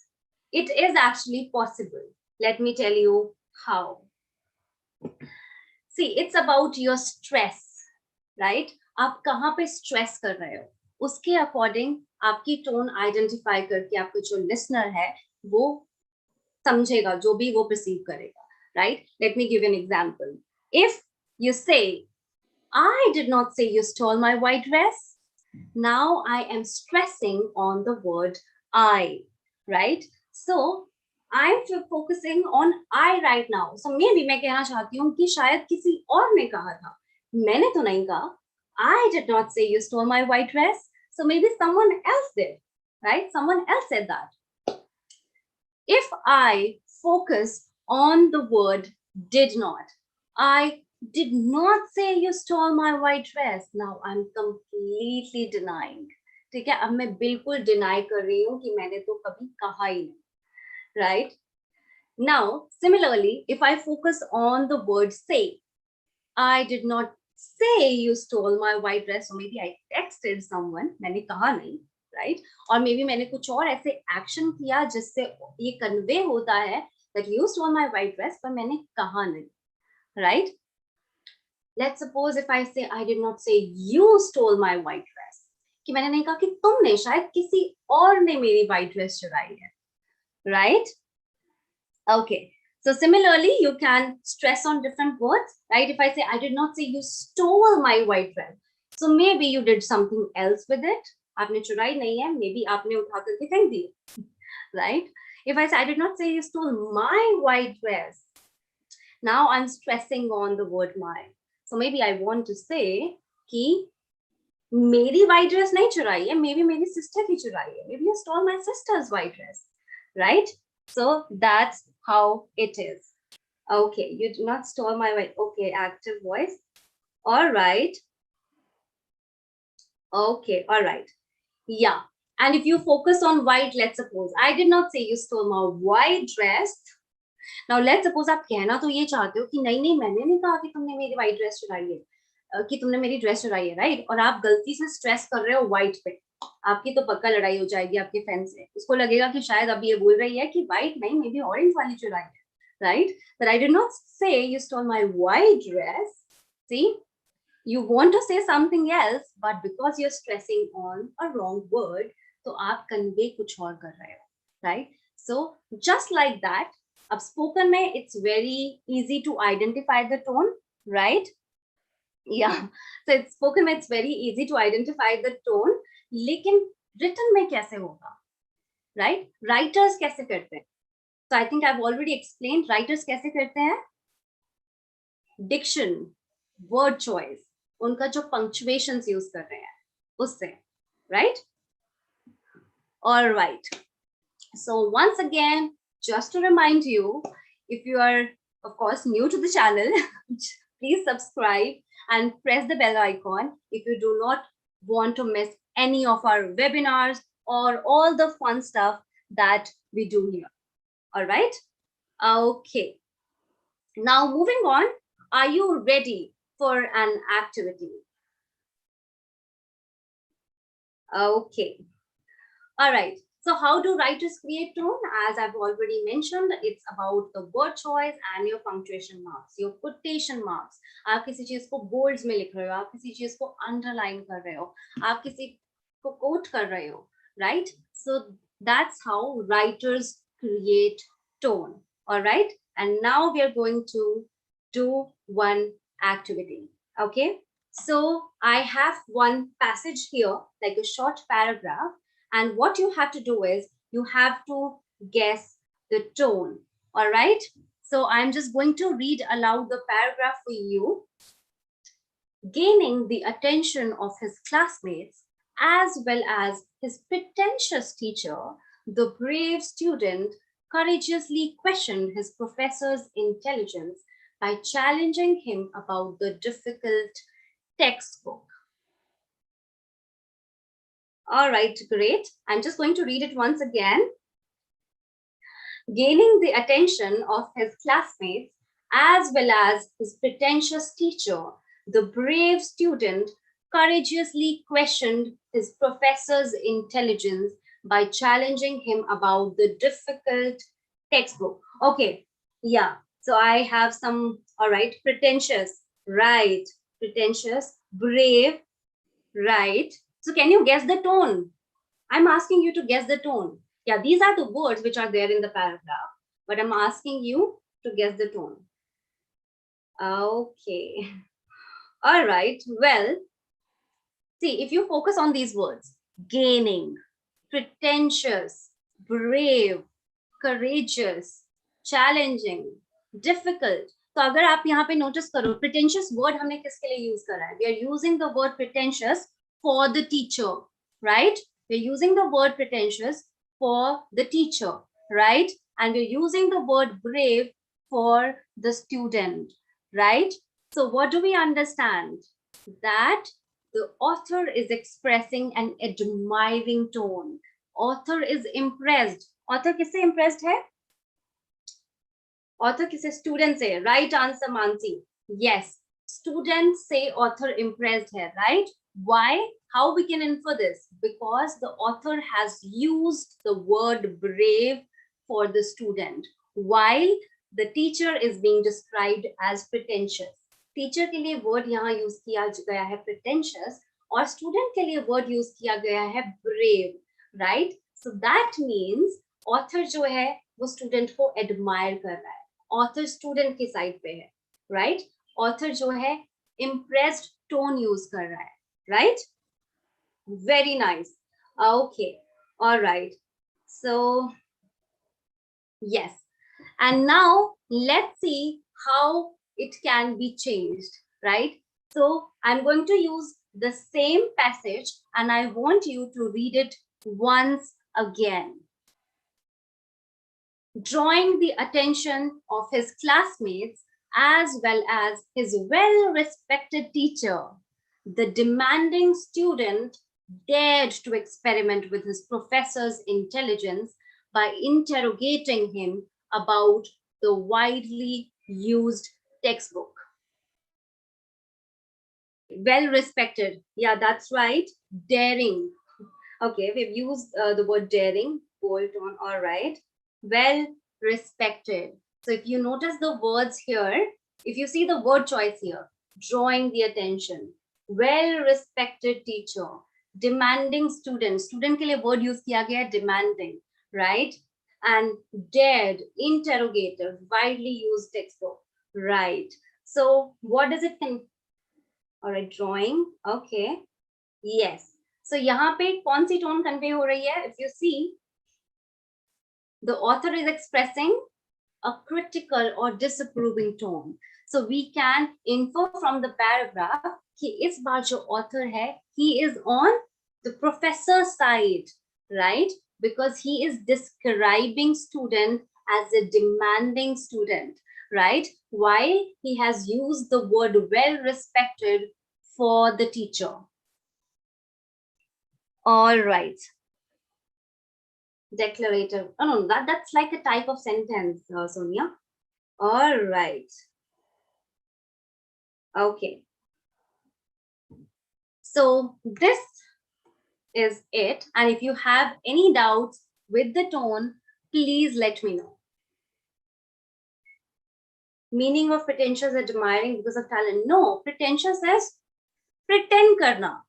it is actually possible. Let me tell you how. See, it's about your stress, right? आप कहाँ पे stress कर रहे हो, उसके according आपकी tone identify करके आपको जो लिसनर है वो समझेगा, जो भी वो परसीव करेगा, right? Let me give an example. If you से I did not say you stole my white dress. Now I am stressing on the word I, right? So I'm focusing on I right now. So maybe मैं कहना चाहती हूँ कि शायद किसी और ने कहा था, मैंने तो नहीं कहा. I did not say you stole my white dress. So maybe someone else did, right? Someone else said that. If I focus on the word did not, I did not say you stole my white dress. Now I'm completely denying. ठीक है, अब मैं बिल्कुल deny कर रही हूँ कि मैंने तो कभी कहा ही नहीं, right? Now, similarly, if I focus on the word say, I did not say you stole my white dress, or maybe I texted someone, मैंने कहा नहीं, right? और maybe मैंने कुछ और ऐसे एक्शन किया जिससे ये कन्वे होता है that you stole my white dress, पर मैंने कहा नहीं, right? Let's suppose if I say I did not say you stole my white dress, कि मैंने नहीं कहा कि तुमने, शायद किसी और ने मेरी white dress चुराई है, right? Okay. So similarly, you can stress on different words, right? If I say, I did not say you stole my white dress. So maybe you did something else with it. आपने चुराई नहीं है, maybe आपने उठा करके फेंक दी, right? If I say, I did not say you stole my white dress. Now I'm stressing on the word my. So maybe I want to say कि मेरी white dress नहीं चुराई है, maybe मेरी sister की चुराई है. Maybe you stole my sister's white dress, right? So that's how it is. Okay, you do not stole my white. Okay, active voice. All right. Okay, all right. Yeah. And if you focus on white, let's suppose I did not say you stole my white dress. Now let's suppose आप कहना तो ये चाहते हो कि नहीं नहीं मैंने नहीं कहा कि तुमने मेरी white dress चुराई है, कि तुमने मेरी ड्रेस चुराई है, राइट? और आप गलती से स्ट्रेस कर रहे हो white पे, आपकी तो पक्का लड़ाई हो जाएगी आपके फ्रेंड से. उसको लगेगा कि शायद अभी ये बोल रही है कि white नहीं, मे बी ऑरेंज वाली चुराई है, right? But I did not say you stole my white dress. See, you want to say something else, but because you're stressing on a wrong word, तो आप convey कुछ और कर रहे हो, right? So just like that, अब spoken में it's very easy to identify the tone, right? Yeah, so it's spoken में it's very easy to identify the tone, लेकिन written में कैसे होगा, right? Writers कैसे करते हैं? So I think I've already explained writers कैसे करते हैं. Diction, word choice, उनका जो punctuations use कर रहे हैं उससे, right? All right. So once again, just to remind you, if you are of course new to the channel, please subscribe and press the bell icon if you do not want to miss any of our webinars or all the fun stuff that we do here. All right. Okay. Now moving on, are you ready for an activity? Okay. All right. So how do writers create tone? As I've already mentioned, it's about the word choice and your punctuation marks, your quotation marks. आप किसी चीज को बोल्ड्स में लिख रहे हो, आप किसी चीज को अंडरलाइन कर रहे हो, आप किसी को कोट कर रहे हो, right? So that's how writers create tone. All right. And now we are going to do one activity. Okay. So I have one passage here, like a short paragraph. And what you have to do is you have to guess the tone. All right. So I'm just going to read aloud the paragraph for you. Gaining the attention of his classmates as well as his pretentious teacher, the brave student courageously questioned his professor's intelligence by challenging him about the difficult textbook. All right, great. I'm just going to read it once again. Gaining the attention of his classmates as well as his pretentious teacher, the brave student courageously questioned his professor's intelligence by challenging him about the difficult textbook. Okay, yeah. So I have some, all right, pretentious, right, pretentious, brave, right? So can you guess the tone? I'm asking you to guess the tone. Yeah, these are the words which are there in the paragraph, but I'm asking you to guess the tone. Okay. All right. Well, see, if you focus on these words, gaining, pretentious, brave, courageous, challenging, difficult. तो अगर आप यहाँ पे notice करो, pretentious word हमने किसके लिए use करा है? We are using the word pretentious for the teacher, right? We're using the word pretentious for the teacher, right? And we're using the word brave for the student, right? So what do we understand? That the author is expressing an admiring tone. Author is impressed. Author किससे impressed है? Author किससे? Student से. Right answer, Mansi. Yes. Students say author impressed है, right? Why? How we can infer this? Because the author has used the word brave for the student, while the teacher is being described as pretentious. Teacher के लिए word यहाँ use किया गया है pretentious और student के लिए word use किया गया है brave, right? So that means author जो है वो स्टूडेंट को एडमायर कर रहा है, ऑथर स्टूडेंट की साइड पे है, राइट? ऑथर जो है इम्प्रेस्ड टोन यूज कर रहा है, right? Very nice. Okay, alright. So yes, and now let's see how it can be changed, right? So I'm going to use the same passage and I want you to read it once again. Drawing the attention of his classmates as well as his well-respected teacher, the demanding student dared to experiment with his professor's intelligence by interrogating him about the widely used textbook. Well-respected, yeah, that's right. Daring. Okay, we've used the word daring, bold on, all right. Well respected. So if you notice the words here, if you see the word choice here, drawing the attention, well respected teacher, demanding student, student के लिए word use किया गया demanding, right? And dared, interrogator, widely used textbook, right? So what does it mean? All right, drawing, okay, yes. So यहाँ पे कौन सी tone convey हो रही है? If you see, the author is expressing a critical or disapproving tone. So we can infer from the paragraph कि इस बार जो author है, he is on the professor's side, right? Because he is describing student as a demanding student, right? While he has used the word well-respected for the teacher. All right. Declarative. Oh, no, that's like a type of sentence, Sonia. All right. Okay. So this is it. And if you have any doubts with the tone, please let me know. Meaning of pretentious admiring because of talent. No, pretentious is pretend karna,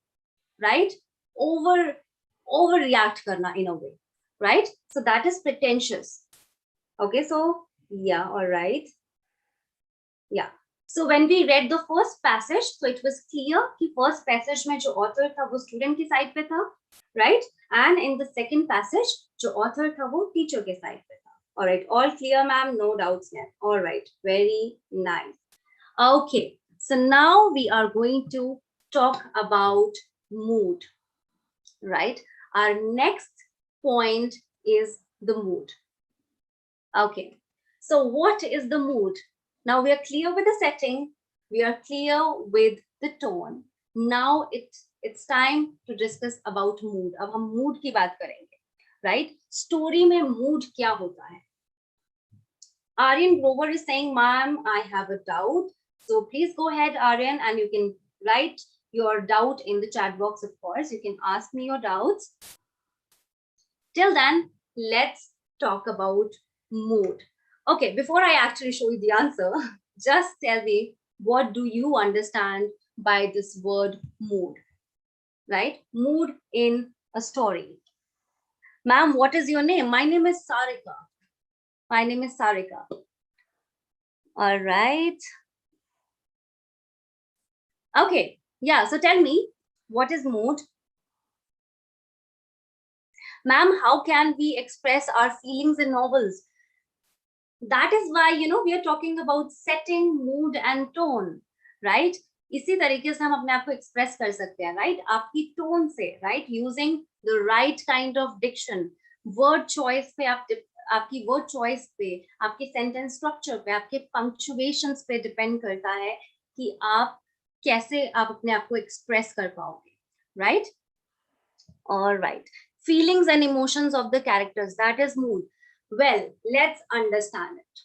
right? Overreact karna in a way, right? So that is pretentious. Okay, so yeah, all right. Yeah. So when we read the first passage, so it was clear कि first passage में जो author था वो student की side पे था, right? And in the second passage, जो author था वो teacher के side पे था. All right, all clear, ma'am, no doubts yet. All right, very nice. Okay, so now we are going to talk about mood, right? Our next point is the mood. Okay, so what is the mood? Now we are clear with the setting, we are clear with the tone. Now it's time to discuss about mood. अब हम mood की बात करेंगे, right? Story में mood क्या होता है? Aryan Grover is saying, ma'am, I have a doubt. So please go ahead, Aryan, and you can write your doubt in the chat box, of course. You can ask me your doubts. Till then, let's talk about mood. Okay, before I actually show you the answer, just tell me, what do you understand by this word mood? right? Mood in a story. Ma'am, what is your name? My name is Sarika. My name is Sarika. All right. Okay. Yeah. So tell me, what is mood? Ma'am, how can we express our feelings in novels? That is why, we are talking about setting, mood and tone, right? इसी तरीके से हम अपने आप को express कर सकते हैं, राइट? आपकी टोन से, right? Using the right kind of diction, word choice पे आपकी वर्ड चॉइस पे, आपके सेंटेंस स्ट्रक्चर पे, आपके पंक्चुएशंस पे डिपेंड करता है कि आप कैसे आप अपने आप को एक्सप्रेस कर पाओगे, right? All right. Feelings and emotions of the characters, that is mood. Well, let's understand it.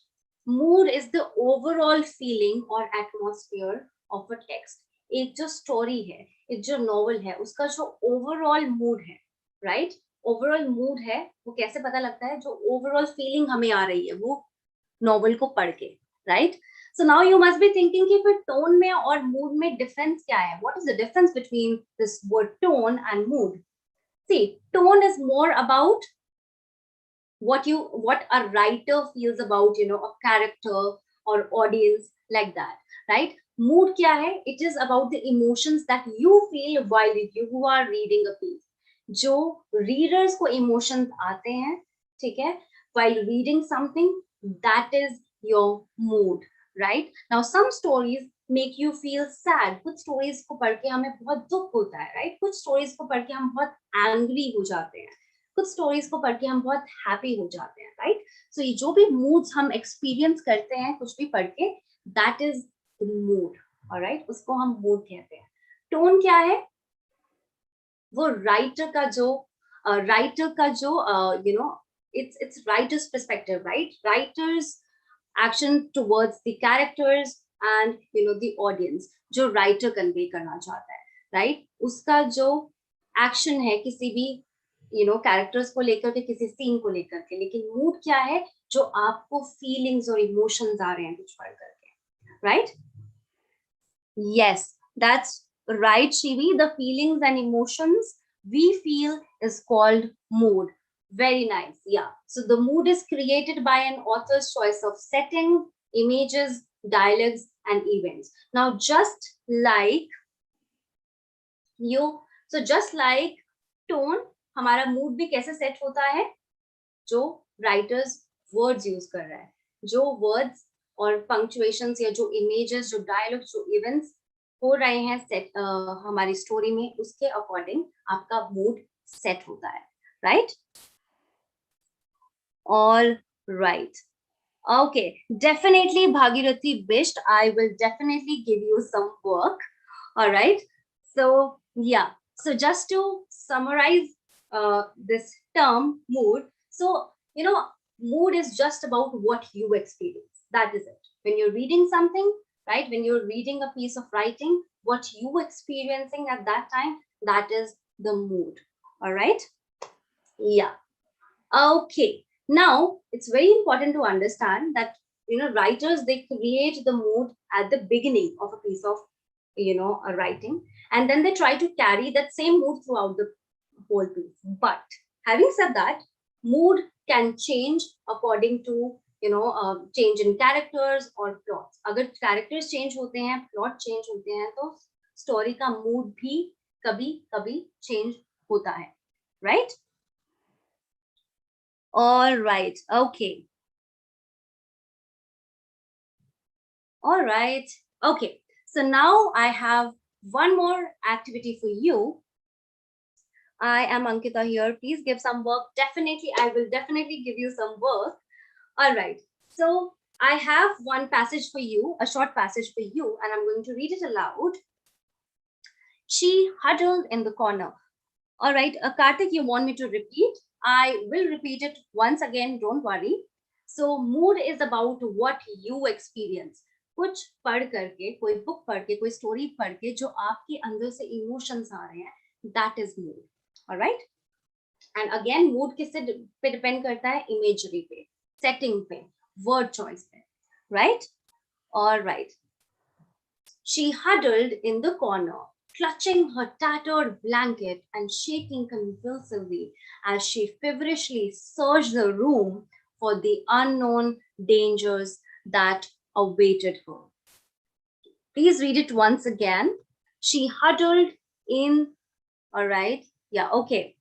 Mood is the overall feeling or atmosphere of a text. एक जो स्टोरी है, एक जो नॉवल है, उसका जो ओवरऑल मूड है, राइट? ओवरऑल मूड है, वो कैसे पता लगता है? जो ओवरऑल फीलिंग हमें आ रही है वो नॉवल को पढ़ के, right? So now you must be thinking कि फिर टोन में और मूड में डिफरेंस क्या है? What is the difference between this word tone and mood? See, tone is more about what a writer feels about, a character or audience, like that, right? Mood kya hai? It is about the emotions that you feel while you are reading a piece. जो readers को emotions आते हैं, ठीक है? While reading something, that is your mood, right? Now some stories make you feel sad. कुछ stories को पढ़ के हमें बहुत दुख होता है, right? कुछ stories को पढ़ के हम बहुत angry हो जाते हैं, कुछ स्टोरीज को पढ़ के हम बहुत हैप्पी हो जाते हैं, राइट? सो ये जो भी मूड्स हम एक्सपीरियंस करते हैं कुछ भी पढ़ के, that is the mood, alright? उसको हम मूड कहते हैं. टोन क्या है? वो राइटर का जो it's writer's perspective, right? Writer's action towards the characters and the audience, जो राइटर कन्वे करना चाहता है, राइट? उसका जो एक्शन है किसी भी कैरेक्टर्स को लेकर के, किसी सीन को लेकर के. लेकिन मूड क्या है? जो आपको फीलिंग्स और इमोशंस आ रहे हैं कुछ पढ़ करके, right? Yes, that's right Shivi. The feelings and emotions we feel is called mood. Very nice. Yeah. So the mood is created by an author's choice of setting, images, dialogues, and events. Now, just like tone, हमारा mood भी कैसे set होता है? जो writers words use कर रहा है, जो वर्ड्स और पंक्चुएशंस या जो इमेजेस, जो डायलॉग्स, जो इवेंट्स हो रहे हैं सेट हमारी स्टोरी में, उसके अकॉर्डिंग आपका मूड सेट होता है, right? All right. Okay, definitely Bhagirathi wished I will definitely give you some work. All right. So yeah. So just to summarize this term mood. So mood is just about what you experience. That is it. When you're reading something, right? When you're reading a piece of writing, what you experiencing at that time, that is the mood. All right. Yeah. Okay. Now, it's very important to understand that, writers, they create the mood at the beginning of a piece of, a writing, and then they try to carry that same mood throughout the whole piece. But having said that, mood can change according to, change in characters or plots. अगर characters change होते हैं, plot change होते हैं, तो story का mood भी कभी-कभी change होता है, right? All right. Okay. All right. Okay. So now I have one more activity for you. I am Ankita here. Please give some work. Definitely, I will definitely give you some work. All right. So I have one passage for you, a short passage for you, and I'm going to read it aloud. She huddled in the corner. All right. Karthik, you want me to repeat? I will repeat it once again. Don't worry. So mood is about what you experience. कुछ पढ़ करके, कोई book पढ़ के, कोई story पढ़ के जो आपके अंदर से इमोशंस आ रहे हैं, that is mood. All right. And again, mood किससे पे डिपेंड करता है? इमेजरी पे, सेटिंग पे, वर्ड चॉइस पे, right? All right. She huddled in the corner, clutching her tattered blanket and shaking convulsively as she feverishly searched the room for the unknown dangers that awaited her. Please read it once again. She huddled in, all right, yeah, okay.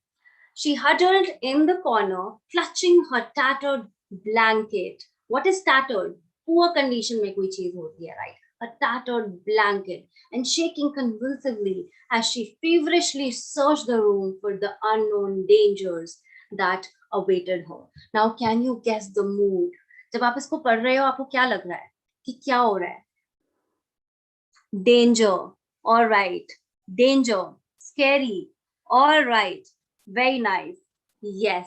She huddled in the corner, clutching her tattered blanket. What is tattered? Poor condition में कोई चीज होती है, right? A tattered blanket, and shaking convulsively as she feverishly searched the room for the unknown dangers that awaited her. Now, can you guess the mood? जब आप इसको पढ़ रहे हो, आपको क्या लग रहा है कि क्या हो रहा है? Danger, all right. Danger, scary, all right. Very nice. Yes.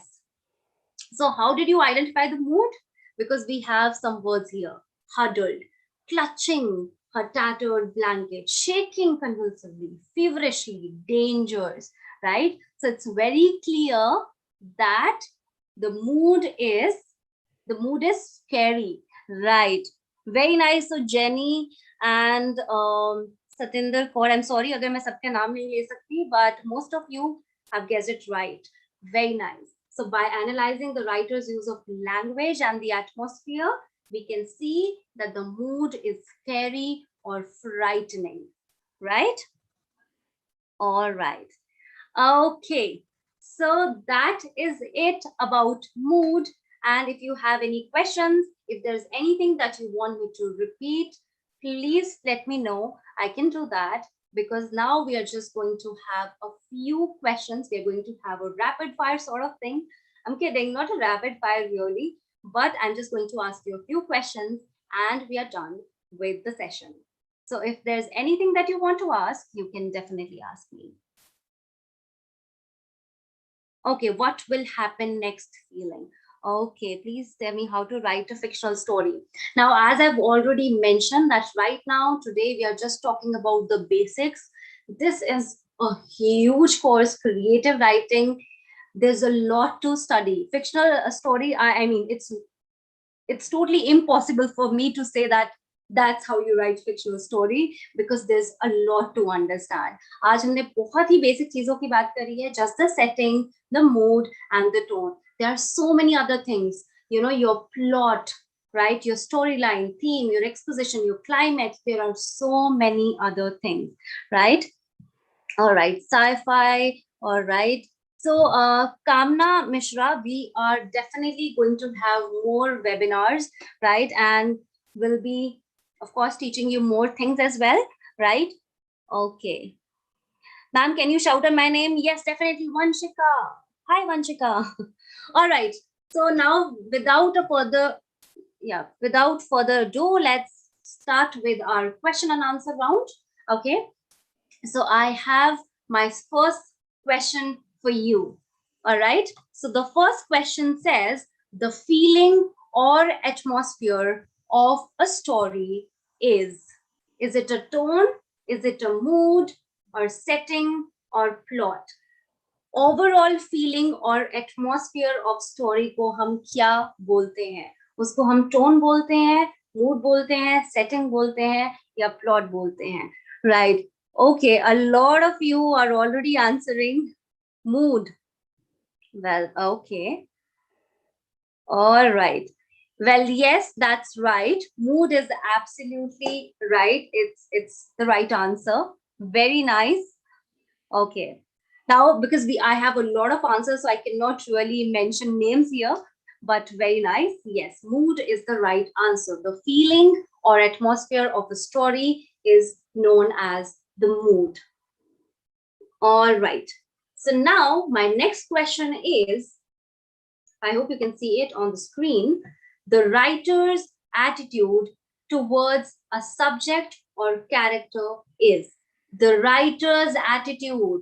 So how did you identify the mood? Because we have some words here. Huddled, clutching her tattered blanket, shaking convulsively, feverishly, dangers, right? So it's very clear that the mood is scary, right? Very nice. So Jenny and Satinder Kaur, I'm sorry अगर मैं सबके नाम नहीं ले सकती, but most of you have guessed it right. Very nice. So by analyzing the writer's use of language and the atmosphere, we can see that the mood is scary or frightening, right? All right. Okay. So that is it about mood. And if you have any questions, if there's anything that you want me to repeat, please let me know. I can do that, because now we are just going to have a few questions. We are going to have a rapid fire sort of thing. I'm kidding, not a rapid fire really, but I'm just going to ask you a few questions and we are done with the session. So if there's anything that you want to ask, you can definitely ask me. Okay, what will happen next feeling? Okay, please tell me how to write a fictional story. Now, as I've already mentioned that right now, today, we are just talking about the basics. This is a huge course, creative writing. There's a lot to study. Fictional story, I mean, it's totally impossible for me to say that that's how you write fictional story, because there's a lot to understand. आज हमने बहुत ही basic चीजों की बात करी है, just the setting, the mood, and the tone. There are so many other things, you know, your plot, right? Your storyline, theme, your exposition, your climate. There are so many other things, right? All right, sci-fi, all right. So Kamna Mishra, we are definitely going to have more webinars, right? And we'll be, of course, teaching you more things as well, right? Okay. Ma'am, can you shout out my name? Yes, definitely, Vanshika. Hi, Vanshika. All right. So now, without further ado, let's start with our question and answer round. Okay. So I have my first question for you. All right. So the first question says, the feeling or atmosphere of a story is it a tone? Is it a mood or setting or plot? Overall feeling और atmosphere of story को हम क्या बोलते हैं? उसको हम tone बोलते हैं, mood बोलते हैं, setting बोलते हैं, या plot बोलते हैं, right? Okay, a lot of you are already answering mood. Well, okay. All right. Well, yes, that's right. Mood is absolutely right. It's the right answer. Very nice. Okay. Now, because I have a lot of answers, so I cannot really mention names here, but very nice. Yes, mood is the right answer. The feeling or atmosphere of a story is known as the mood. All right. So now my next question is, I hope you can see it on the screen, the writer's attitude towards a subject or character is. The writer's attitude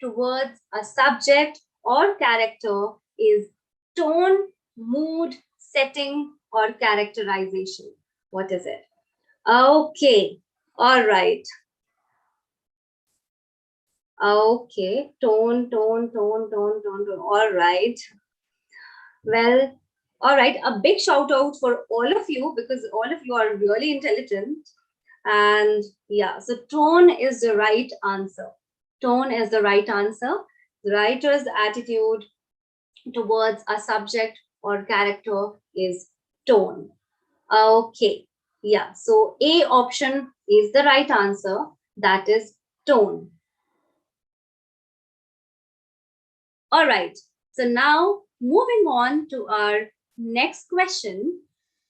towards a subject or character is tone, mood, setting, or characterization. What is it? Okay, all right. Okay, tone. All right. Well, all right. A big shout out for all of you, because all of you are really intelligent. And yeah, so tone is the right answer. Tone is the right answer. The writer's attitude towards a subject or character is tone. Okay, yeah, so A option is the right answer, that is tone. All right, so now moving on to our next question.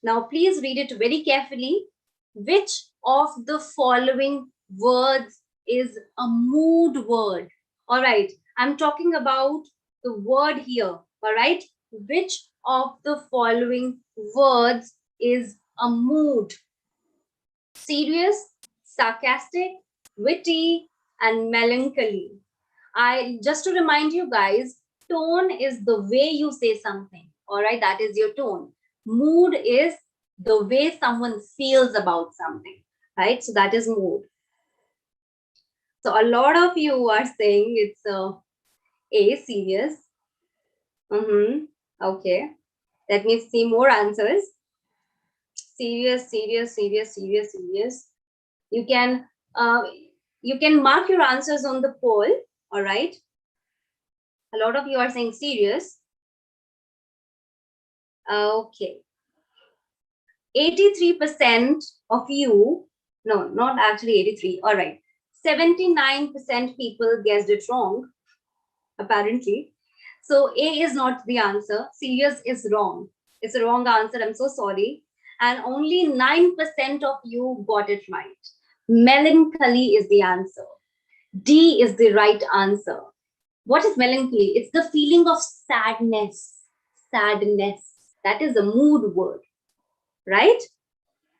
Now please read it very carefully. Which of the following words is a mood word? All right, I'm talking about the word here. All right, which of the following words is a mood? Serious, sarcastic, witty, and melancholy. I just to remind you guys, tone is the way you say something. All right, that is your tone. Mood is the way someone feels about something, right? So that is mood. So a lot of you are saying it's A, serious. Okay, let me see more answers. Serious, serious, serious, serious, serious. You can mark your answers on the poll. All right. A lot of you are saying serious. Okay. 83% of you, no, not actually 83. All right. 79% people guessed it wrong, apparently. So A is not the answer. Serious is wrong. It's a wrong answer. I'm so sorry. And only 9% of you got it right. Melancholy is the answer. D is the right answer. What is melancholy? It's the feeling of sadness. Sadness. That is a mood word, right?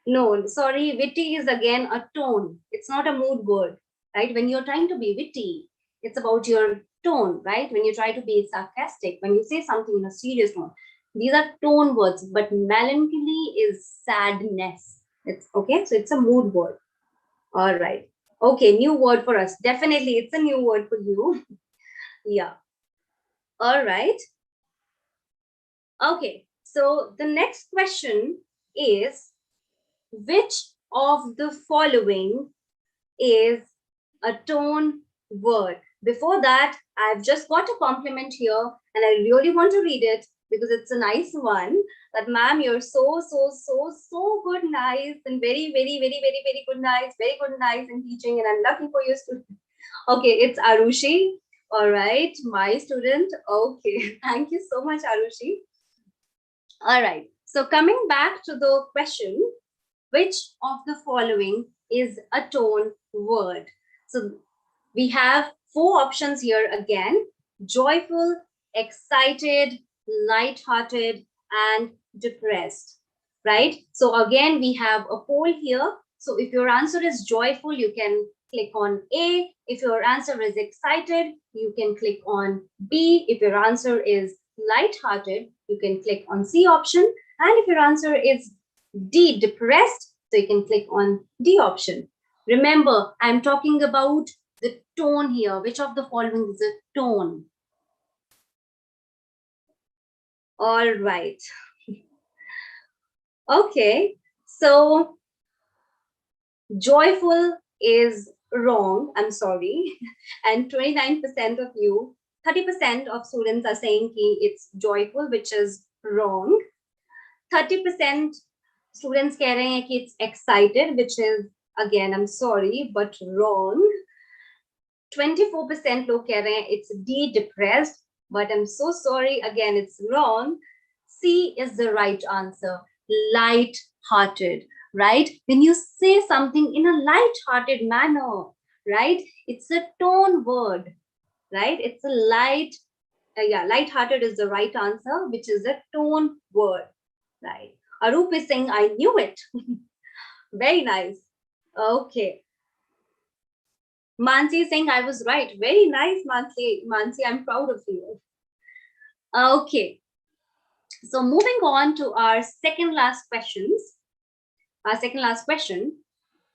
No, sorry, witty is again a tone. It's not a mood word, right? When you're trying to be witty, it's about your tone, right? When you try to be sarcastic, when you say something in a serious tone, these are tone words, but melancholy is sadness. It's okay, so it's a mood word. All right. Okay, new word for us. Definitely, it's a new word for you. Yeah. All right. Okay, so the next question is, which of the following is a tone word? Before that, I've just got a compliment here and I really want to read it because it's a nice one. That ma'am, you're so good, nice, and very good, nice, very good, nice in teaching, and I'm lucky for your student. Okay, it's Arushi. All right, my student. Okay, thank you so much, Arushi. All right, so coming back to the question, which of the following is a tone word? So we have four options here again: joyful, excited, light-hearted, and depressed, right? So again, we have a poll here. So if your answer is joyful, you can click on A. If your answer is excited, you can click on B. If your answer is light-hearted, you can click on C option. And if your answer is D, depressed, so you can click on D option. Remember, I'm talking about the tone here. Which of the following is a tone? All right. Okay, so joyful is wrong. I'm sorry. And 29% of you, 30% of students are saying it's joyful, which is wrong. 30% students कह रहे हैं कि it's excited, which is again, I'm sorry, but wrong. 24% लोग कह रहे हैं it's D, depressed, but I'm so sorry, again, it's wrong. C is the right answer, light-hearted, right? When you say something in a light-hearted manner, right? It's a tone word, right? It's a light-hearted is the right answer, which is a tone word, right? Arup is saying, I knew it. Very nice. Okay. Mansi is saying I was right. Very nice, Mansi. Mansi, I'm proud of you. Okay. So moving on to our second last questions. Our second last question.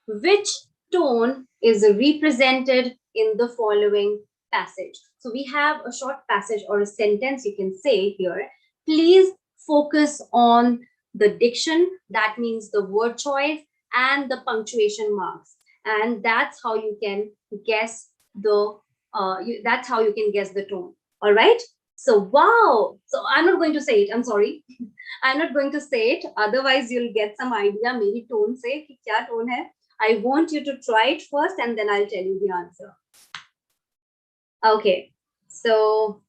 Which tone is represented in the following passage? So we have a short passage or a sentence you can say here. Please focus on the diction. That means the word choice and the punctuation marks. And that's how you can guess the that's how you can guess the tone. All right. So wow. So I'm not going to say it. I'm sorry. I'm not going to say it. Otherwise, you'll get some idea. Maybe tone say कि क्या tone है. I want you to try it first, and then I'll tell you the answer. Okay. So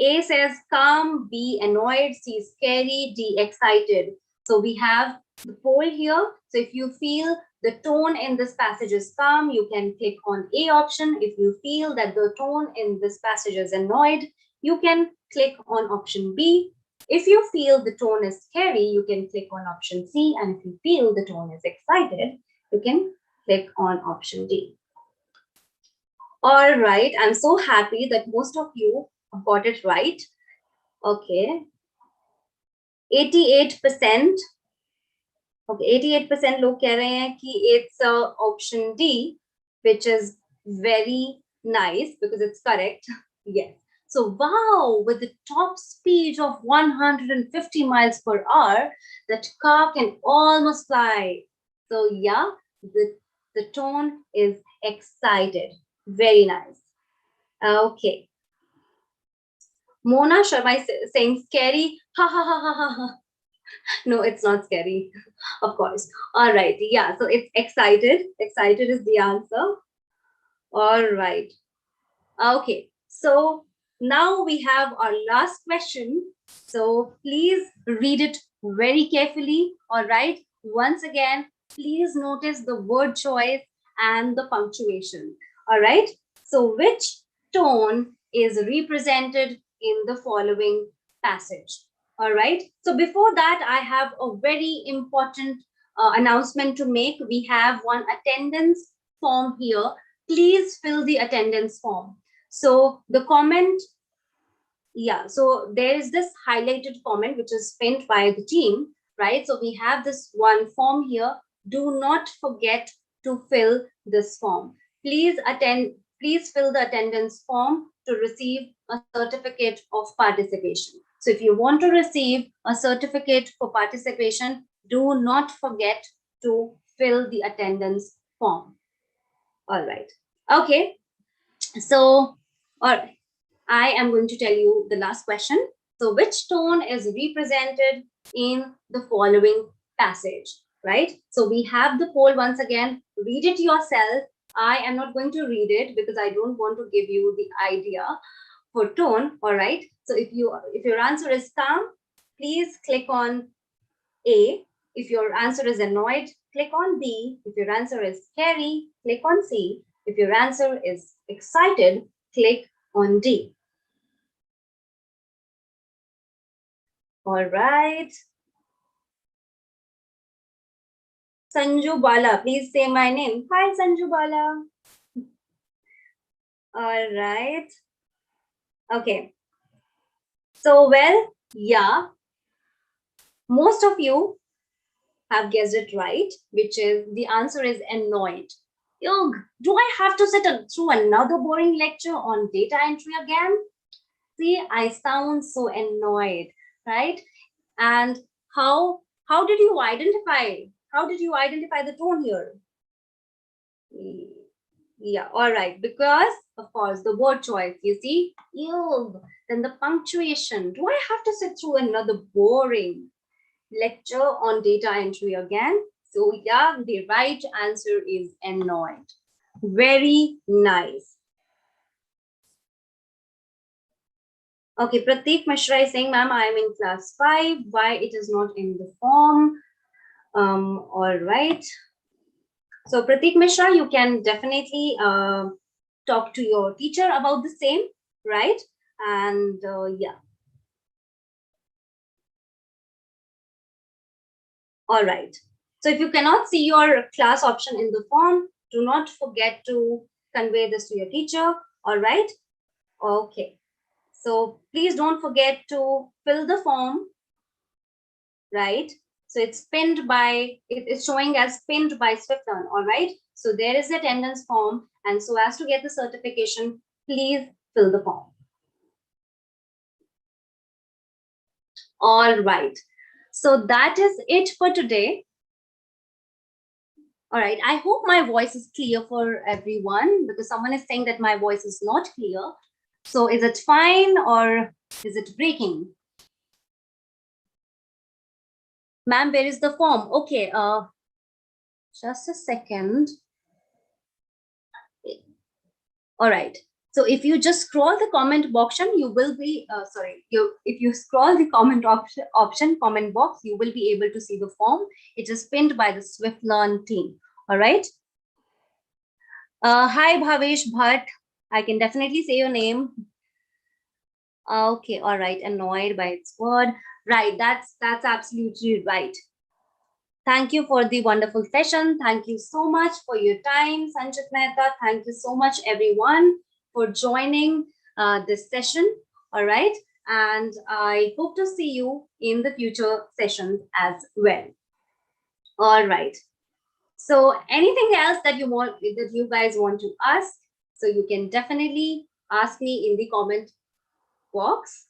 A says calm, B annoyed, C scary, D excited. So we have the poll here. So if you feel the tone in this passage is calm, you can click on A option. If you feel that the tone in this passage is annoyed, you can click on option B. If you feel the tone is scary, you can click on option C. And if you feel the tone is excited, you can click on option D. All right, I'm so happy that most of you got it right. Okay. 88%. Okay, 88% लोग कह रहे हैं कि it's option D, which is very nice because it's correct. Yes. So wow, with the top speed of 150 miles per hour, that car can almost fly. So yeah, the tone is excited. Very nice. Okay. Mona Sharma is saying scary. Ha ha ha ha ha ha. No, it's not scary. Of course. All right. Yeah. So it's excited. Excited is the answer. All right. Okay. So now we have our last question. So please read it very carefully. All right. Once again, please notice the word choice and the punctuation. All right. So which tone is represented in the following passage? All right. So before that, I have a very important announcement to make. We have one attendance form here. Please fill the attendance form. So the comment, yeah, so there is this highlighted comment which is pinned by the team, right? So we have this one form here. Do not forget to fill this form. Please fill the attendance form to receive a certificate of participation. So if you want to receive a certificate for participation, do not forget to fill the attendance form. All right. Okay. So, all right. I am going to tell you the last question. So which tone is represented in the following passage, right? So we have the poll once again. Read it yourself. I am not going to read it because I don't want to give you the idea for tone, all right? So if your answer is calm, please click on A. If your answer is annoyed, click on B. If your answer is scary, click on C. If your answer is excited, click on D. All right. Sanju Bala, please say my name. Hi, Sanju Bala. All right. Okay. So, well, yeah, most of you have guessed it right, which is the answer is annoyed. Ugh, do I have to sit through another boring lecture on data entry again? See, I sound so annoyed, right? And how did you identify? How did you identify the tone here? Yeah, all right. Because, of course, the word choice, you see, ew, then the punctuation. Do I have to sit through another boring lecture on data entry again? So, yeah, the right answer is annoyed. Very nice. Okay, Prateek Mishra is saying, ma'am, I am in class 5. Why it is not in the form? All right. So Prateek Mishra, you can definitely talk to your teacher about the same, right? And yeah. All right. So if you cannot see your class option in the form, do not forget to convey this to your teacher. All right. Okay. So please don't forget to fill the form, right? So it's pinned by, it is showing as pinned by Swiflearn, all right? So there is the attendance form. And so as to get the certification, please fill the form. All right. So that is it for today. All right. I hope my voice is clear for everyone, because someone is saying that my voice is not clear. So is it fine or is it breaking? Ma'am, where is the form? Okay. Just a second. All right. So if you just scroll the comment box, you will be if you scroll the comment option comment box, you will be able to see the form. It is pinned by the Swiflearn team. All right. Hi, Bhavesh Bhatt. I can definitely say your name. Okay, all right. Annoyed by its word. Right, that's absolutely right. Thank you for the wonderful session. Thank you so much for your time, Sanjit Mehta. Thank you so much, everyone, for joining this session. All right, and I hope to see you in the future sessions as well. All right. So anything else that you guys want to ask, so you can definitely ask me in the comment box.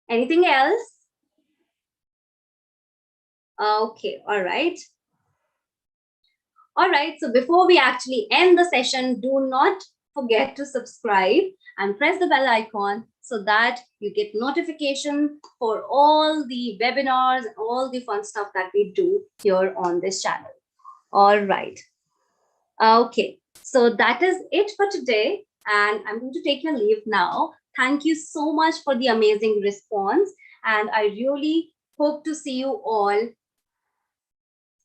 Anything else? Okay, all right. All right, so before we actually end the session, do not forget to subscribe and press the bell icon so that you get notification for all the webinars, all the fun stuff that we do here on this channel. All right. Okay, so that is it for today, and I'm going to take your leave now. Thank you so much for the amazing response, and I really hope to see you all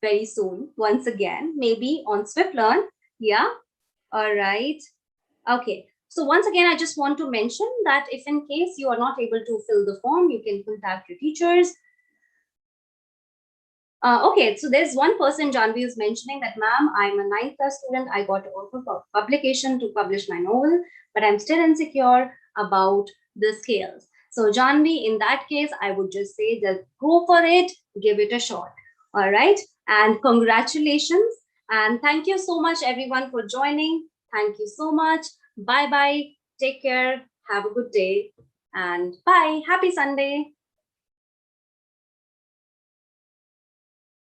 very soon once again, maybe on Swiflearn. Yeah. All right. Okay. So once again, I just want to mention that if in case you are not able to fill the form, you can contact your teachers. Okay, so there's one person, Janvi, is mentioning that, ma'am, I'm a 9th class student. I got an offer for publication to publish my novel, but I'm still insecure about the scales. So Janvi, in that case, I would just say just go for it, give it a shot. All right. And congratulations. And thank you so much, everyone, for joining. Thank you so much. Bye-bye. Take care. Have a good day. And bye. Happy Sunday.